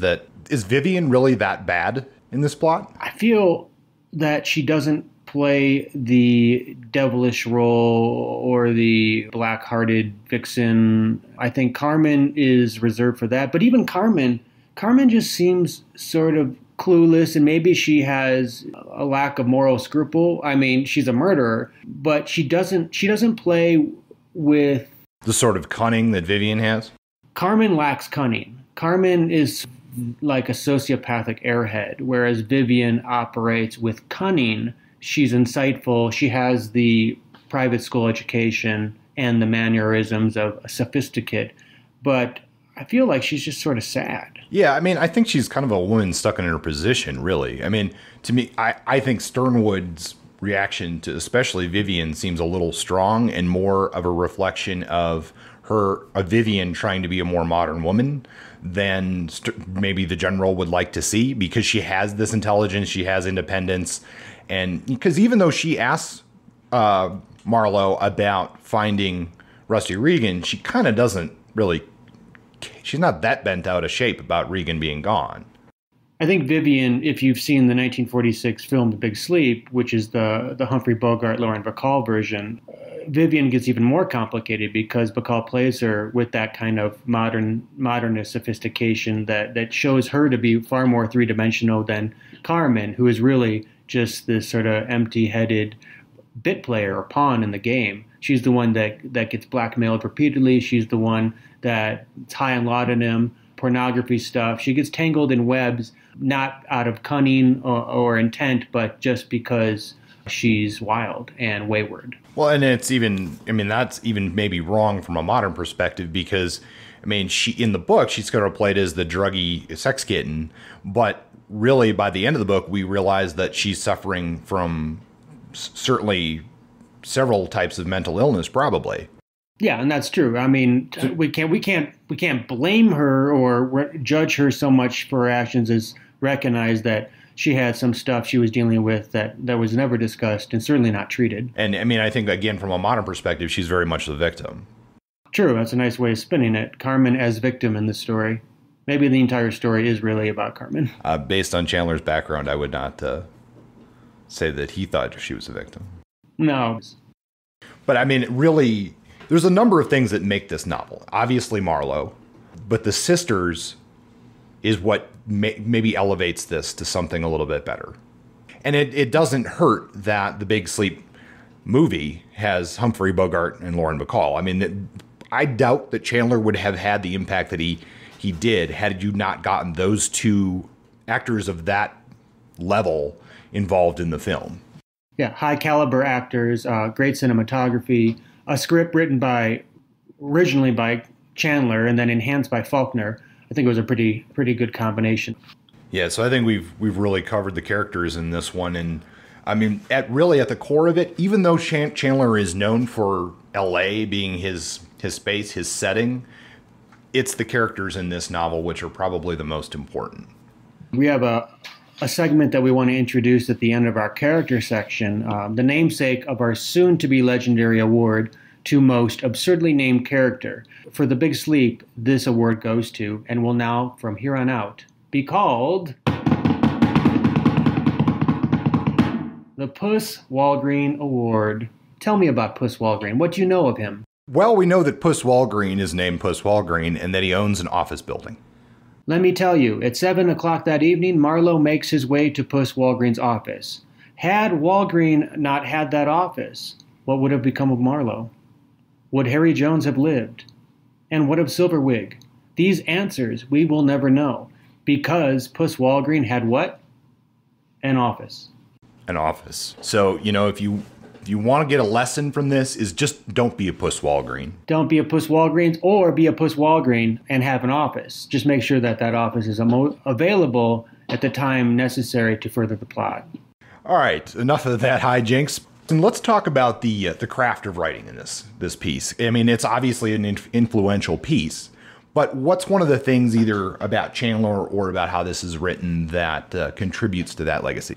Vivian really that bad in this plot? I feel that she doesn't play the devilish role or the black-hearted vixen. I think Carmen is reserved for that. But even Carmen just seems sort of clueless, and maybe she has a lack of moral scruple. I mean, she's a murderer, but she doesn't play with the sort of cunning that Vivian has. Carmen lacks cunning. Carmen is like a sociopathic airhead, whereas Vivian operates with cunning. She's insightful. She has the private school education and the mannerisms of a sophisticate, but I feel like she's just sort of sad. Yeah, I mean, I think she's kind of a woman stuck in her position, really. I mean, to me, I think Sternwood's reaction to especially Vivian seems a little strong and more of a reflection of Vivian trying to be a more modern woman than maybe the general would like to see, because she has this intelligence, she has independence, and because even though she asks Marlowe about finding Rusty Regan, she kind of doesn't really. She's not that bent out of shape about Regan being gone. I think Vivian, if you've seen the 1946 film The Big Sleep, which is the Humphrey Bogart, Lauren Bacall version, Vivian gets even more complicated because Bacall plays her with that kind of modernist sophistication that shows her to be far more three-dimensional than Carmen, who is really just this sort of empty-headed bit player or pawn in the game. She's the one that gets blackmailed repeatedly. She's the one that's high on laudanum, pornography stuff. She gets tangled in webs, not out of cunning or intent, but just because she's wild and wayward. Well, and that's even maybe wrong from a modern perspective, because, I mean, in the book, she's kind of played as the druggy sex kitten, but really by the end of the book, we realize that she's suffering from certainly several types of mental illness, probably. Yeah, and that's true. I mean, we can't blame her or judge her so much for her actions as recognize that she had some stuff she was dealing with that was never discussed and certainly not treated. And I mean, I think, again, from a modern perspective, she's very much the victim. True, that's a nice way of spinning it. Carmen as victim in the story. Maybe the entire story is really about Carmen. Based on Chandler's background, I would not say that he thought she was a victim. No. But I mean, really, there's a number of things that make this novel. Obviously, Marlowe, but the sisters is what maybe elevates this to something a little bit better. And it doesn't hurt that the Big Sleep movie has Humphrey Bogart and Lauren Bacall. I mean, I doubt that Chandler would have had the impact that he did had you not gotten those two actors of that level involved in the film. Yeah, high caliber actors, great cinematography, a script written originally by Chandler and then enhanced by Faulkner. I think it was a pretty good combination. Yeah, so I think we've really covered the characters in this one, and I mean, at the core of it, even though Chandler is known for L.A. being his space, his setting, it's the characters in this novel which are probably the most important. We have a segment that we want to introduce at the end of our character section, the namesake of our soon-to-be legendary award to most absurdly named character. For The Big Sleep, this award goes to, and will now, from here on out, be called the Puss Walgreen Award. Tell me about Puss Walgreen. What do you know of him? Well, we know that Puss Walgreen is named Puss Walgreen and that he owns an office building. Let me tell you, at 7 o'clock that evening, Marlowe makes his way to Puss Walgreen's office. Had Walgreen not had that office, what would have become of Marlowe? Would Harry Jones have lived? And what of Silverwig? These answers we will never know, because Puss Walgreen had what? An office. An office. So, if you want to get a lesson from this, is just don't be a Puss Walgreen. Don't be a Puss Walgreen, or be a Puss Walgreen and have an office. Just make sure that office is available at the time necessary to further the plot. All right, enough of that hijinks. And let's talk about the craft of writing in this piece. I mean, it's obviously an influential piece, but what's one of the things either about Chandler or about how this is written that contributes to that legacy?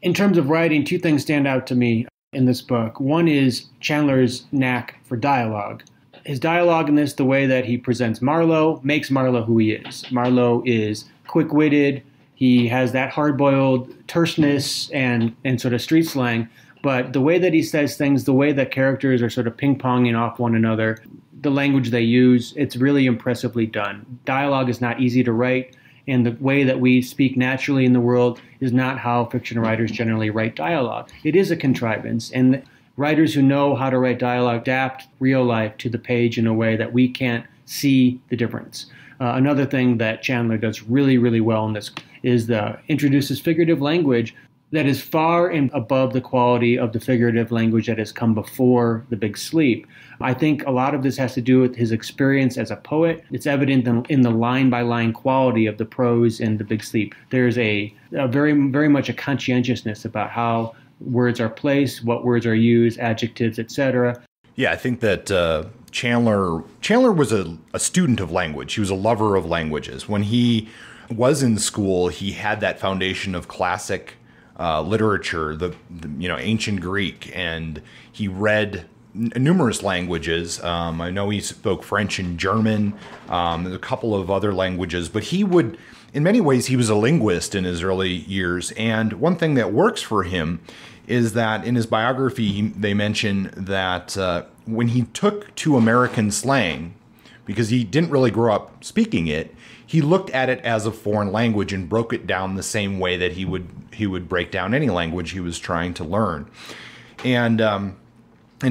In terms of writing, two things stand out to me in this book. One is Chandler's knack for dialogue. His dialogue in this, the way that he presents Marlowe, makes Marlowe who he is. Marlowe is quick-witted. He has that hard-boiled terseness and sort of street slang. But the way that he says things, the way that characters are sort of ping-ponging off one another, the language they use, it's really impressively done. Dialogue is not easy to write, and the way that we speak naturally in the world is not how fiction writers generally write dialogue. It is a contrivance, and writers who know how to write dialogue adapt real life to the page in a way that we can't see the difference. Another thing that Chandler does really, really well in this is introduces figurative language that is far and above the quality of the figurative language that has come before The Big Sleep. I think a lot of this has to do with his experience as a poet. It's evident in the line-by-line quality of the prose in The Big Sleep. There's a very, very much a conscientiousness about how words are placed, what words are used, adjectives, etc. Yeah, I think that Chandler was a student of language. He was a lover of languages. When he was in school, he had that foundation of classic literature, the ancient Greek, and he read numerous languages. I know he spoke French and German, a couple of other languages, but he would, in many ways, he was a linguist in his early years. And one thing that works for him is that in his biography, they mention that when he took to American slang, because he didn't really grow up speaking it, he looked at it as a foreign language and broke it down the same way that he would break down any language he was trying to learn. And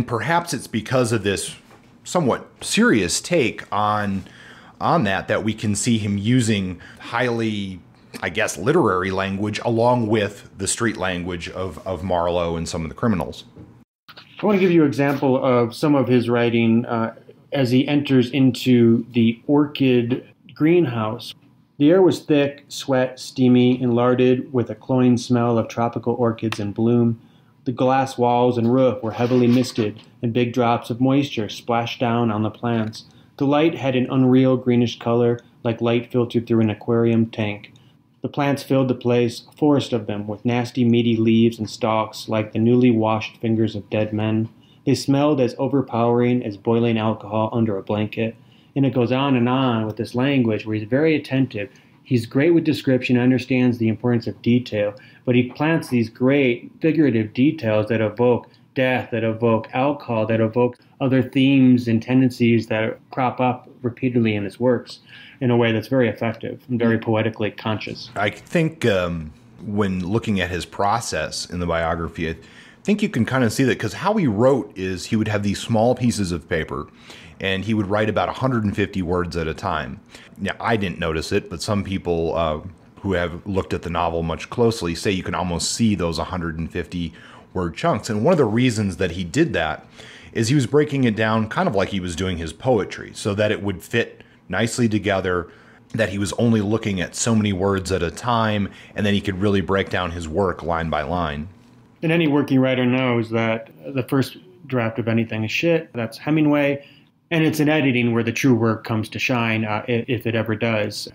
perhaps it's because of this somewhat serious take on that we can see him using highly, I guess, literary language along with the street language of Marlowe and some of the criminals. I want to give you an example of some of his writing as he enters into the orchid greenhouse. The air was thick, sweat, steamy, and larded with a cloying smell of tropical orchids in bloom. The glass walls and roof were heavily misted, and big drops of moisture splashed down on the plants. The light had an unreal greenish color, like light filtered through an aquarium tank. The plants filled the place, a forest of them, with nasty meaty leaves and stalks like the newly washed fingers of dead men. They smelled as overpowering as boiling alcohol under a blanket. And it goes on with this language where he's very attentive. He's great with description, understands the importance of detail, but he plants these great figurative details that evoke death, that evoke alcohol, that evoke other themes and tendencies that crop up repeatedly in his works in a way that's very effective and very poetically conscious. I think when looking at his process in the biography, I think you can kind of see that, because how he wrote is he would have these small pieces of paper and he would write about 150 words at a time. Now, I didn't notice it, but some people who have looked at the novel much closely say you can almost see those 150 word chunks. And one of the reasons that he did that is he was breaking it down kind of like he was doing his poetry, so that it would fit nicely together, that he was only looking at so many words at a time, and then he could really break down his work line by line. And any working writer knows that the first draft of anything is shit. That's Hemingway. And it's in editing where the true work comes to shine, if it ever does.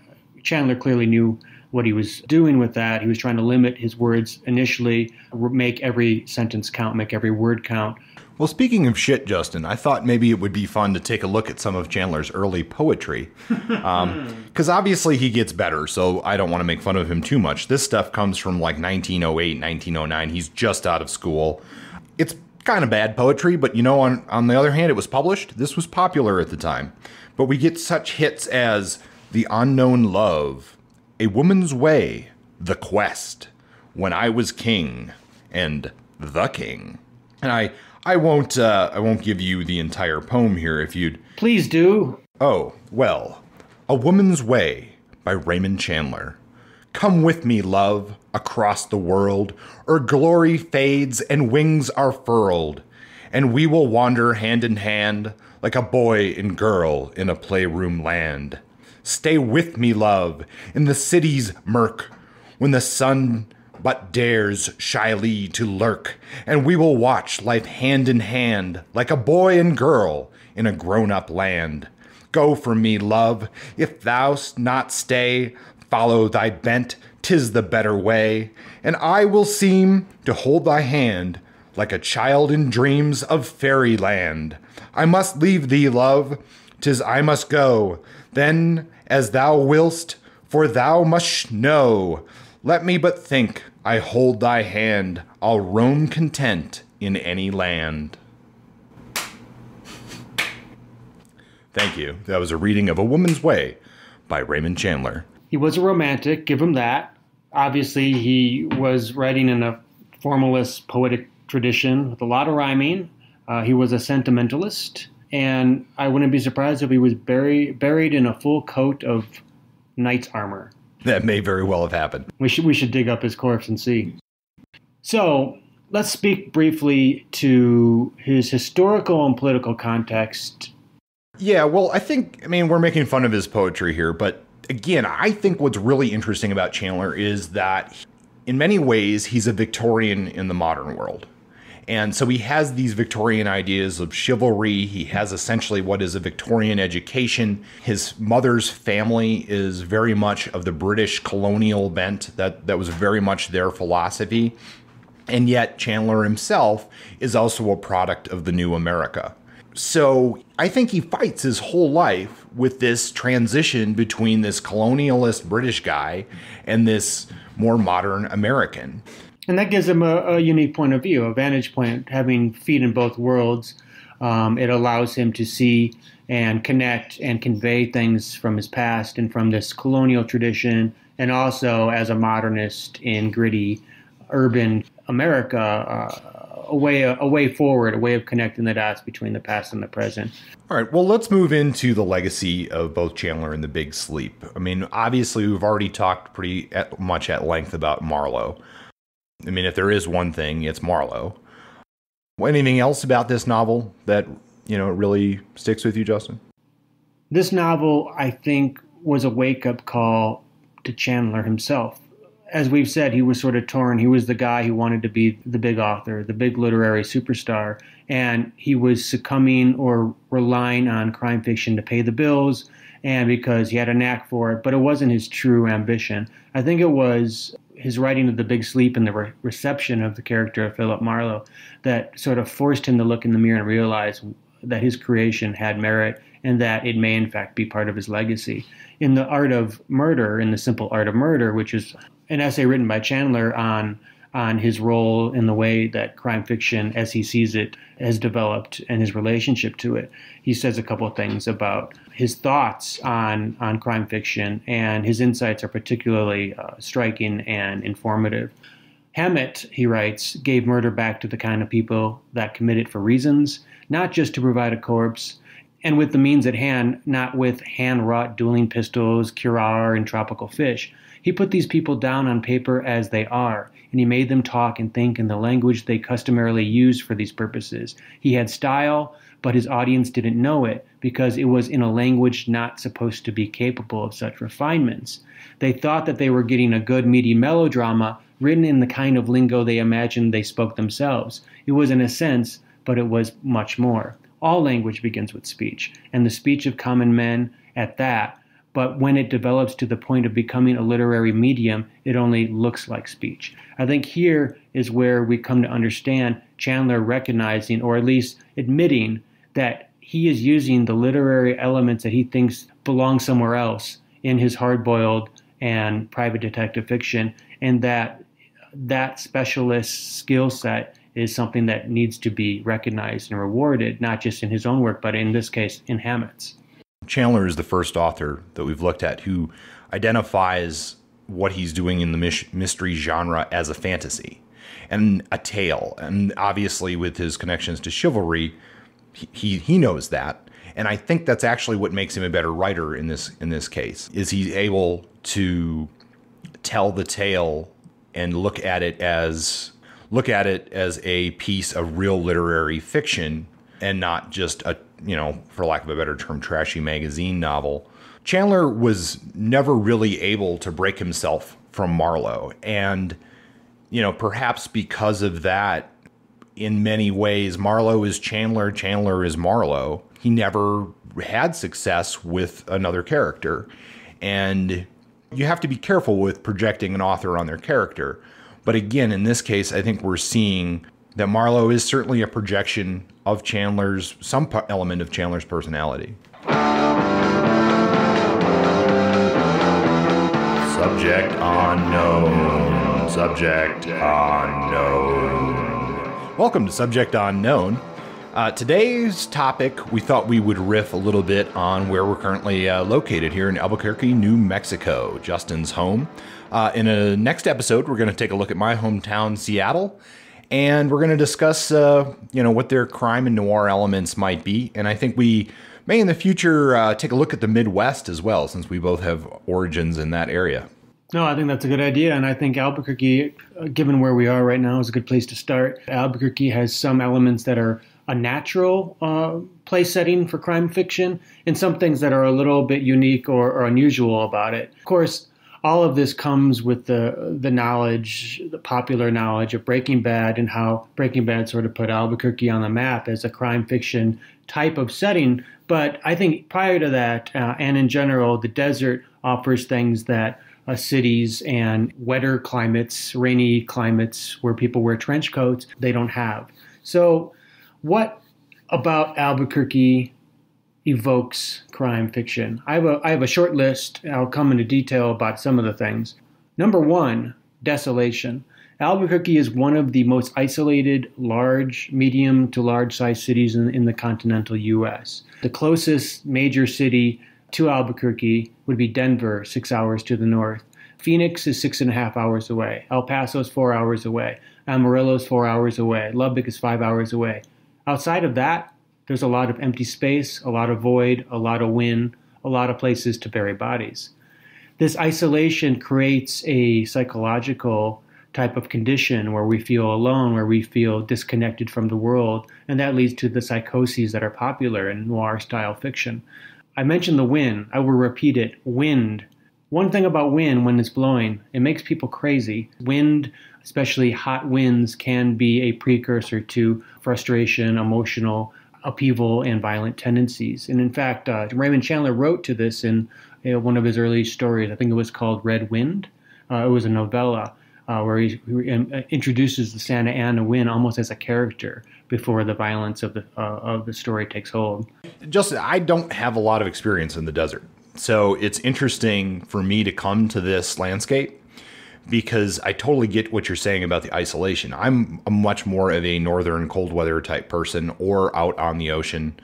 Chandler clearly knew what he was doing with that. He was trying to limit his words initially, make every sentence count, make every word count. Well, speaking of shit, Justin, I thought maybe it would be fun to take a look at some of Chandler's early poetry. Because obviously he gets better, so I don't want to make fun of him too much. This stuff comes from like 1908, 1909. He's just out of school. It's kind of bad poetry, but on the other hand, it was published. This was popular at the time. But we get such hits as The Unknown Love, A Woman's Way, The Quest, When I Was King, and The King. And I won't give you the entire poem here if you'd... Please do. Oh, well, A Woman's Way by Raymond Chandler. Come with me, love, across the world, ere glory fades and wings are furled, and we will wander hand in hand like a boy and girl in a playroom land. Stay with me, love, in the city's murk, when the sun but dares shyly to lurk, and we will watch life hand in hand like a boy and girl in a grown-up land. Go from me, love, if thou'st not stay, follow thy bent, 'tis the better way, and I will seem to hold thy hand like a child in dreams of fairyland. I must leave thee, love, 'tis I must go, then as thou willst, for thou must know. Let me but think I hold thy hand, I'll roam content in any land. Thank you. That was a reading of A Woman's Way by Raymond Chandler. He was a romantic, give him that. Obviously, he was writing in a formalist poetic tradition with a lot of rhyming. He was a sentimentalist, and I wouldn't be surprised if he was buried in a full coat of knight's armor. That may very well have happened. We should dig up his corpse and see. So let's speak briefly to his historical and political context. Yeah, well, we're making fun of his poetry here, but again, I think what's really interesting about Chandler is that in many ways, he's a Victorian in the modern world. And so he has these Victorian ideas of chivalry. He has essentially what is a Victorian education. His mother's family is very much of the British colonial bent. That was very much their philosophy. And yet Chandler himself is also a product of the new America. So I think he fights his whole life with this transition between this colonialist British guy and this more modern American. And that gives him a unique point of view, a vantage point, having feet in both worlds. It allows him to see and connect and convey things from his past and from this colonial tradition, and also as a modernist in gritty urban America, a way forward, a way of connecting the dots between the past and the present. All right, well, let's move into the legacy of both Chandler and The Big Sleep. I mean, obviously, we've already talked pretty much at length about Marlowe. I mean, if there is one thing, it's Marlowe. Anything else about this novel that, really sticks with you, Justin? This novel, I think, was a wake-up call to Chandler himself. as we've said, he was sort of torn. He was the guy who wanted to be the big author, the big literary superstar, and he was succumbing or relying on crime fiction to pay the bills, and because he had a knack for it, but it wasn't his true ambition. I think it was his writing of The Big Sleep and the reception of the character of Philip Marlowe that sort of forced him to look in the mirror and realize that his creation had merit and that it may in fact be part of his legacy. In The Art of Murder, in The Simple Art of Murder, which is an essay written by Chandler on his role in the way that crime fiction, as he sees it, has developed and his relationship to it. He says a couple of things about his thoughts on crime fiction, and his insights are particularly striking and informative. Hammett, he writes, gave murder back to the kind of people that commit it for reasons, not just to provide a corpse, and with the means at hand, not with hand-wrought dueling pistols, curare, and tropical fish. He put these people down on paper as they are, and he made them talk and think in the language they customarily use for these purposes. He had style, but his audience didn't know it because it was in a language not supposed to be capable of such refinements. They thought that they were getting a good, meaty melodrama written in the kind of lingo they imagined they spoke themselves. It was in a sense, but it was much more. All language begins with speech, and the speech of common men at that, but when it develops to the point of becoming a literary medium, it only looks like speech. I think here is where we come to understand Chandler recognizing, or at least admitting, that he is using the literary elements that he thinks belong somewhere else in his hard-boiled and private detective fiction, and that specialist skill set is something that needs to be recognized and rewarded, not just in his own work, but in this case, in Hammett's. Chandler is the first author that we've looked at who identifies what he's doing in the mystery genre as a fantasy and a tale. And obviously with his connections to chivalry, he knows that. And I think that's actually what makes him a better writer in this case, is he's able to tell the tale and look at it as a piece of real literary fiction and not just a, for lack of a better term, trashy magazine novel. Chandler was never really able to break himself from Marlowe. And, perhaps because of that, in many ways, Marlowe is Chandler, Chandler is Marlowe. He never had success with another character. And you have to be careful with projecting an author on their character. But again, in this case, I think we're seeing that Marlowe is certainly a projection of some element of Chandler's personality. Subject unknown. Subject unknown. Welcome to Subject Unknown. Today's topic, we thought we would riff a little bit on where we're currently located here in Albuquerque, New Mexico, Justin's home. In a next episode, we're going to take a look at my hometown, Seattle, and we're going to discuss, what their crime and noir elements might be. And I think we may in the future take a look at the Midwest as well, since we both have origins in that area. No, I think that's a good idea. And I think Albuquerque, given where we are right now, is a good place to start. Albuquerque has some elements that are a natural place setting for crime fiction and some things that are a little bit unique or unusual about it. Of course, all of this comes with the knowledge, the popular knowledge of Breaking Bad and how Breaking Bad sort of put Albuquerque on the map as a crime fiction type of setting. But I think prior to that, and in general, the desert offers things that cities and wetter climates, rainy climates where people wear trench coats, they don't have. So what about Albuquerque evokes crime fiction? I have a short list. I'll come into detail about some of the things. Number one, desolation. Albuquerque is one of the most isolated, medium to large size cities in the continental U.S. The closest major city to Albuquerque would be Denver, 6 hours to the north. Phoenix is 6.5 hours away. El Paso is 4 hours away. Amarillo is 4 hours away. Lubbock is 5 hours away. Outside of that, there's a lot of empty space, a lot of void, a lot of wind, a lot of places to bury bodies. This isolation creates a psychological type of condition where we feel alone, where we feel disconnected from the world, and that leads to the psychoses that are popular in noir-style fiction. I mentioned the wind. I will repeat it. Wind. One thing about wind when it's blowing, it makes people crazy. Wind, especially hot winds, can be a precursor to frustration, emotional upheaval, and violent tendencies. And in fact, Raymond Chandler wrote to this in one of his early stories. I think it was called Red Wind. It was a novella where he introduces the Santa Ana wind almost as a character before the violence of the story takes hold. Justin, I don't have a lot of experience in the desert. So it's interesting for me to come to this landscape because I totally get what you're saying about the isolation. I'm much more of a northern cold weather type person or out on the ocean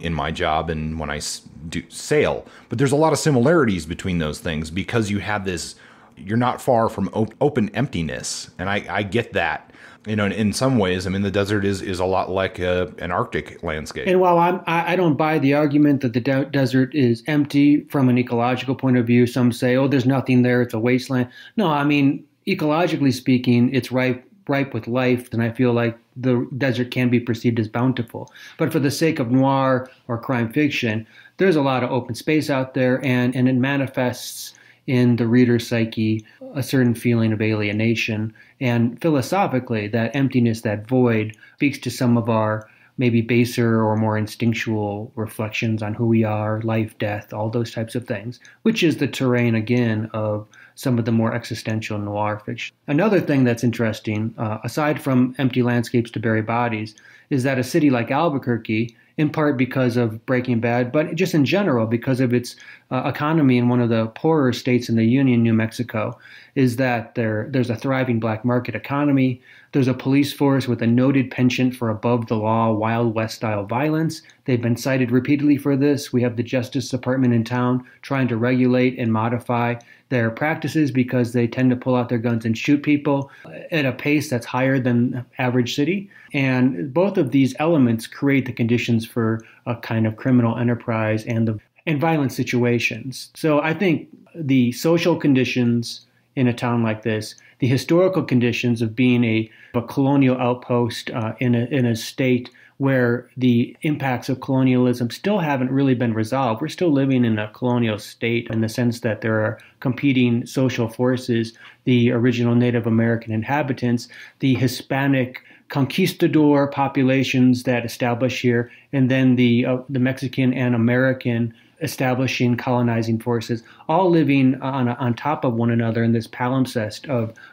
in my job and when I do sail. But there's a lot of similarities between those things because you have this, you're not far from open emptiness. And I get that. You know, in some ways, I mean, the desert is a lot like an Arctic landscape. And while I don't buy the argument that the desert is empty from an ecological point of view, some say, oh, there's nothing there, it's a wasteland. No, I mean, ecologically speaking, it's ripe with life, and I feel like the desert can be perceived as bountiful. But for the sake of noir or crime fiction, there's a lot of open space out there, and it manifests in the reader's psyche a certain feeling of alienation. And philosophically, that emptiness, that void, speaks to some of our maybe baser or more instinctual reflections on who we are, life, death, all those types of things, which is the terrain, again, of some of the more existential noir fiction. Another thing that's interesting, aside from empty landscapes to bury bodies, is that a city like Albuquerque, in part because of Breaking Bad, but just in general because of its economy in one of the poorer states in the Union, New Mexico, is that there's a thriving black market economy. There's a police force with a noted penchant for above-the-law, Wild West-style violence. They've been cited repeatedly for this. We have the Justice Department in town trying to regulate and modify their practices because they tend to pull out their guns and shoot people at a pace that's higher than average city. And both of these elements create the conditions for a kind of criminal enterprise and violent situations. So I think the social conditions in a town like this, the historical conditions of being a colonial outpost in a state where the impacts of colonialism still haven't really been resolved. We're still living in a colonial state in the sense that there are competing social forces, the original Native American inhabitants, the Hispanic conquistador populations that establish here, and then the Mexican and American establishing colonizing forces, all living on top of one another in this palimpsest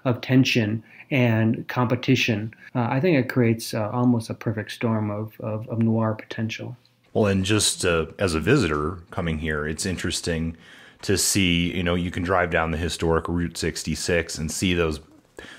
of tension and competition. I think it creates almost a perfect storm of noir potential. Well, and just as a visitor coming here, it's interesting to see, you know, you can drive down the historic Route 66 and see those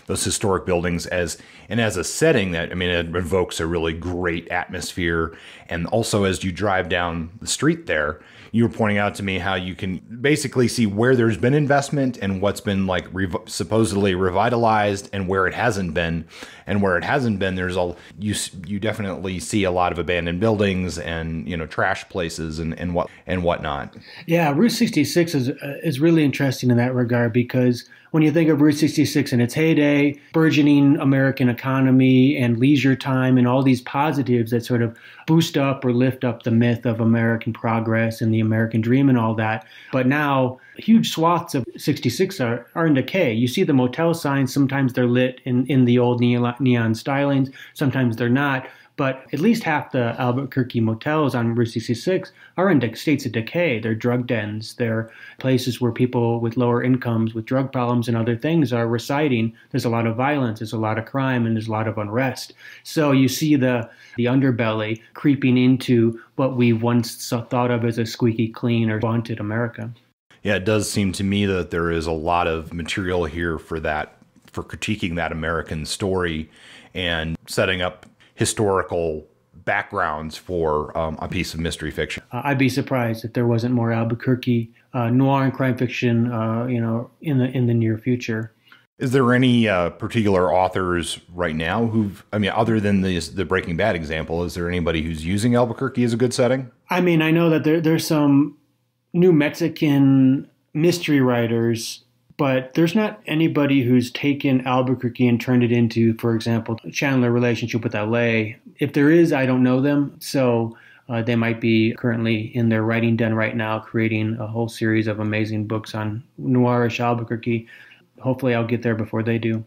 historic buildings as a setting that, I mean, it evokes a really great atmosphere. And also as you drive down the street there, you were pointing out to me how you can basically see where there's been investment and what's been like supposedly revitalized and where it hasn't been. And where it hasn't been, there's you definitely see a lot of abandoned buildings and, you know, trash places and whatnot. Yeah, Route 66 is really interesting in that regard because when you think of Route 66 in its heyday, burgeoning American economy and leisure time and all these positives that sort of boost up or lift up the myth of American progress and the American dream and all that. But now huge swaths of 66 are in decay. You see the motel signs, sometimes they're lit in the old neon stylings, sometimes they're not. But at least half the Albuquerque motels on Route 66 are in states of decay. They're drug dens. They're places where people with lower incomes, with drug problems and other things are residing. There's a lot of violence, there's a lot of crime, and there's a lot of unrest. So you see the underbelly creeping into what we once thought of as a squeaky clean or vaunted America. Yeah, it does seem to me that there is a lot of material here for critiquing that American story and setting up historical backgrounds for a piece of mystery fiction. I'd be surprised if there wasn't more Albuquerque noir and crime fiction, in the near future. Is there any particular authors right now other than the Breaking Bad example, is there anybody who's using Albuquerque as a good setting? I mean, I know that there's some New Mexican mystery writers, but there's not anybody who's taken Albuquerque and turned it into, for example, Chandler relationship with LA. If there is, I don't know them. So They might be currently in their writing den right now, creating a whole series of amazing books on Noirish Albuquerque. Hopefully I'll get there before they do.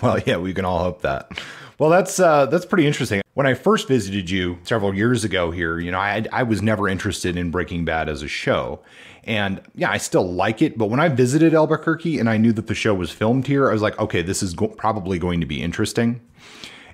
Well, yeah, we can all hope that. Well, that's pretty interesting. When I first visited you several years ago here, I was never interested in Breaking Bad as a show. And yeah, I still like it. But when I visited Albuquerque and I knew that the show was filmed here, I was like, okay, this is probably going to be interesting.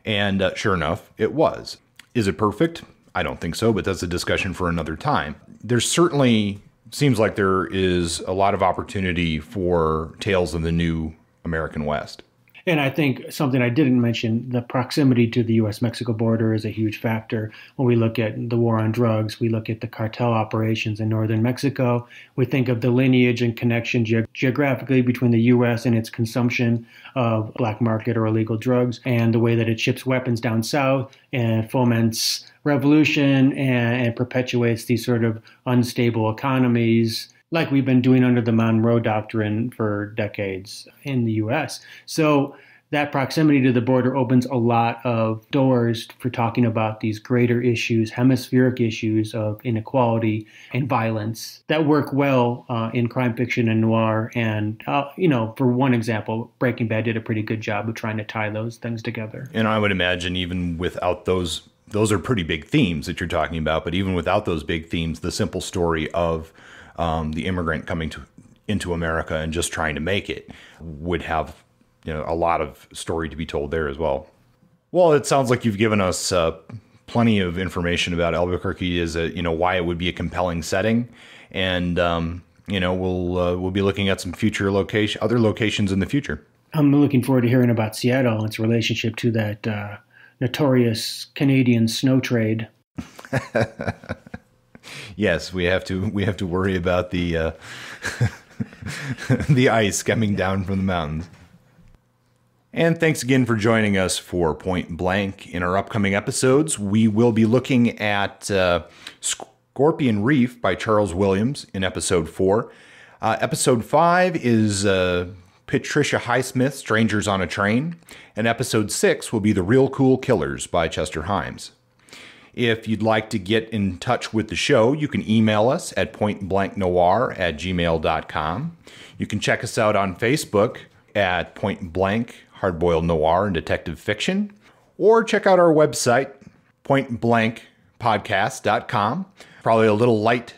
And sure enough, it was. Is it perfect? I don't think so, but that's a discussion for another time. There certainly seems like there is a lot of opportunity for tales of the new American West. And I think something I didn't mention, the proximity to the U.S.-Mexico border is a huge factor. When we look at the war on drugs, we look at the cartel operations in northern Mexico. We think of the lineage and connection geographically between the U.S. and its consumption of black market or illegal drugs, and the way that it ships weapons down south and foments revolution and perpetuates these sort of unstable economies, like we've been doing under the Monroe Doctrine for decades in the U.S. So that proximity to the border opens a lot of doors for talking about these greater issues, hemispheric issues of inequality and violence that work well in crime fiction and noir. And, for one example, Breaking Bad did a pretty good job of trying to tie those things together. And I would imagine even without those are pretty big themes that you're talking about, but even without those big themes, the simple story of the immigrant coming into America and just trying to make it would have a lot of story to be told there as well. Well, it sounds like you've given us plenty of information about Albuquerque as why it would be a compelling setting, and we'll be looking at some future other locations in the future. I'm looking forward to hearing about Seattle and its relationship to that notorious Canadian snow trade. Yes, we have to worry about the the ice coming down from the mountains. And thanks again for joining us for Point Blank. In our upcoming episodes, we will be looking at Scorpion Reef by Charles Williams in episode 4. Episode 5 is Patricia Highsmith, Strangers on a Train. And episode 6 will be The Real Cool Killers by Chester Himes. If you'd like to get in touch with the show, you can email us at pointblanknoir@gmail.com. You can check us out on Facebook at Point Blank, Hardboiled Noir and Detective Fiction, or check out our website, pointblankpodcast.com. Probably a little light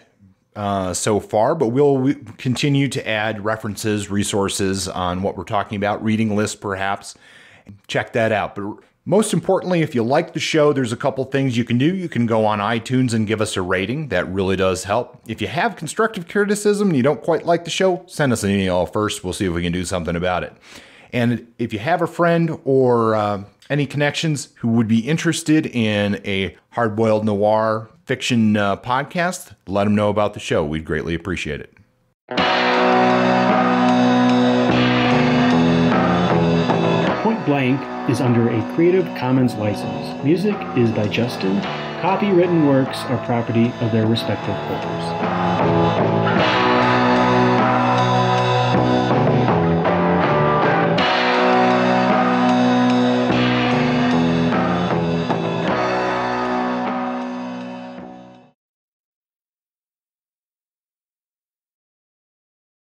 so far, but we'll continue to add references, resources on what we're talking about, reading lists perhaps. Check that out. But most importantly, if you like the show, there's a couple things you can do. You can go on iTunes and give us a rating. That really does help. If you have constructive criticism and you don't quite like the show, send us an email first. We'll see if we can do something about it. And if you have a friend or any connections who would be interested in a hard-boiled noir fiction podcast, let them know about the show. We'd greatly appreciate it. Point Blank is under a Creative Commons license. Music is by Justin. Copywritten works are property of their respective holders.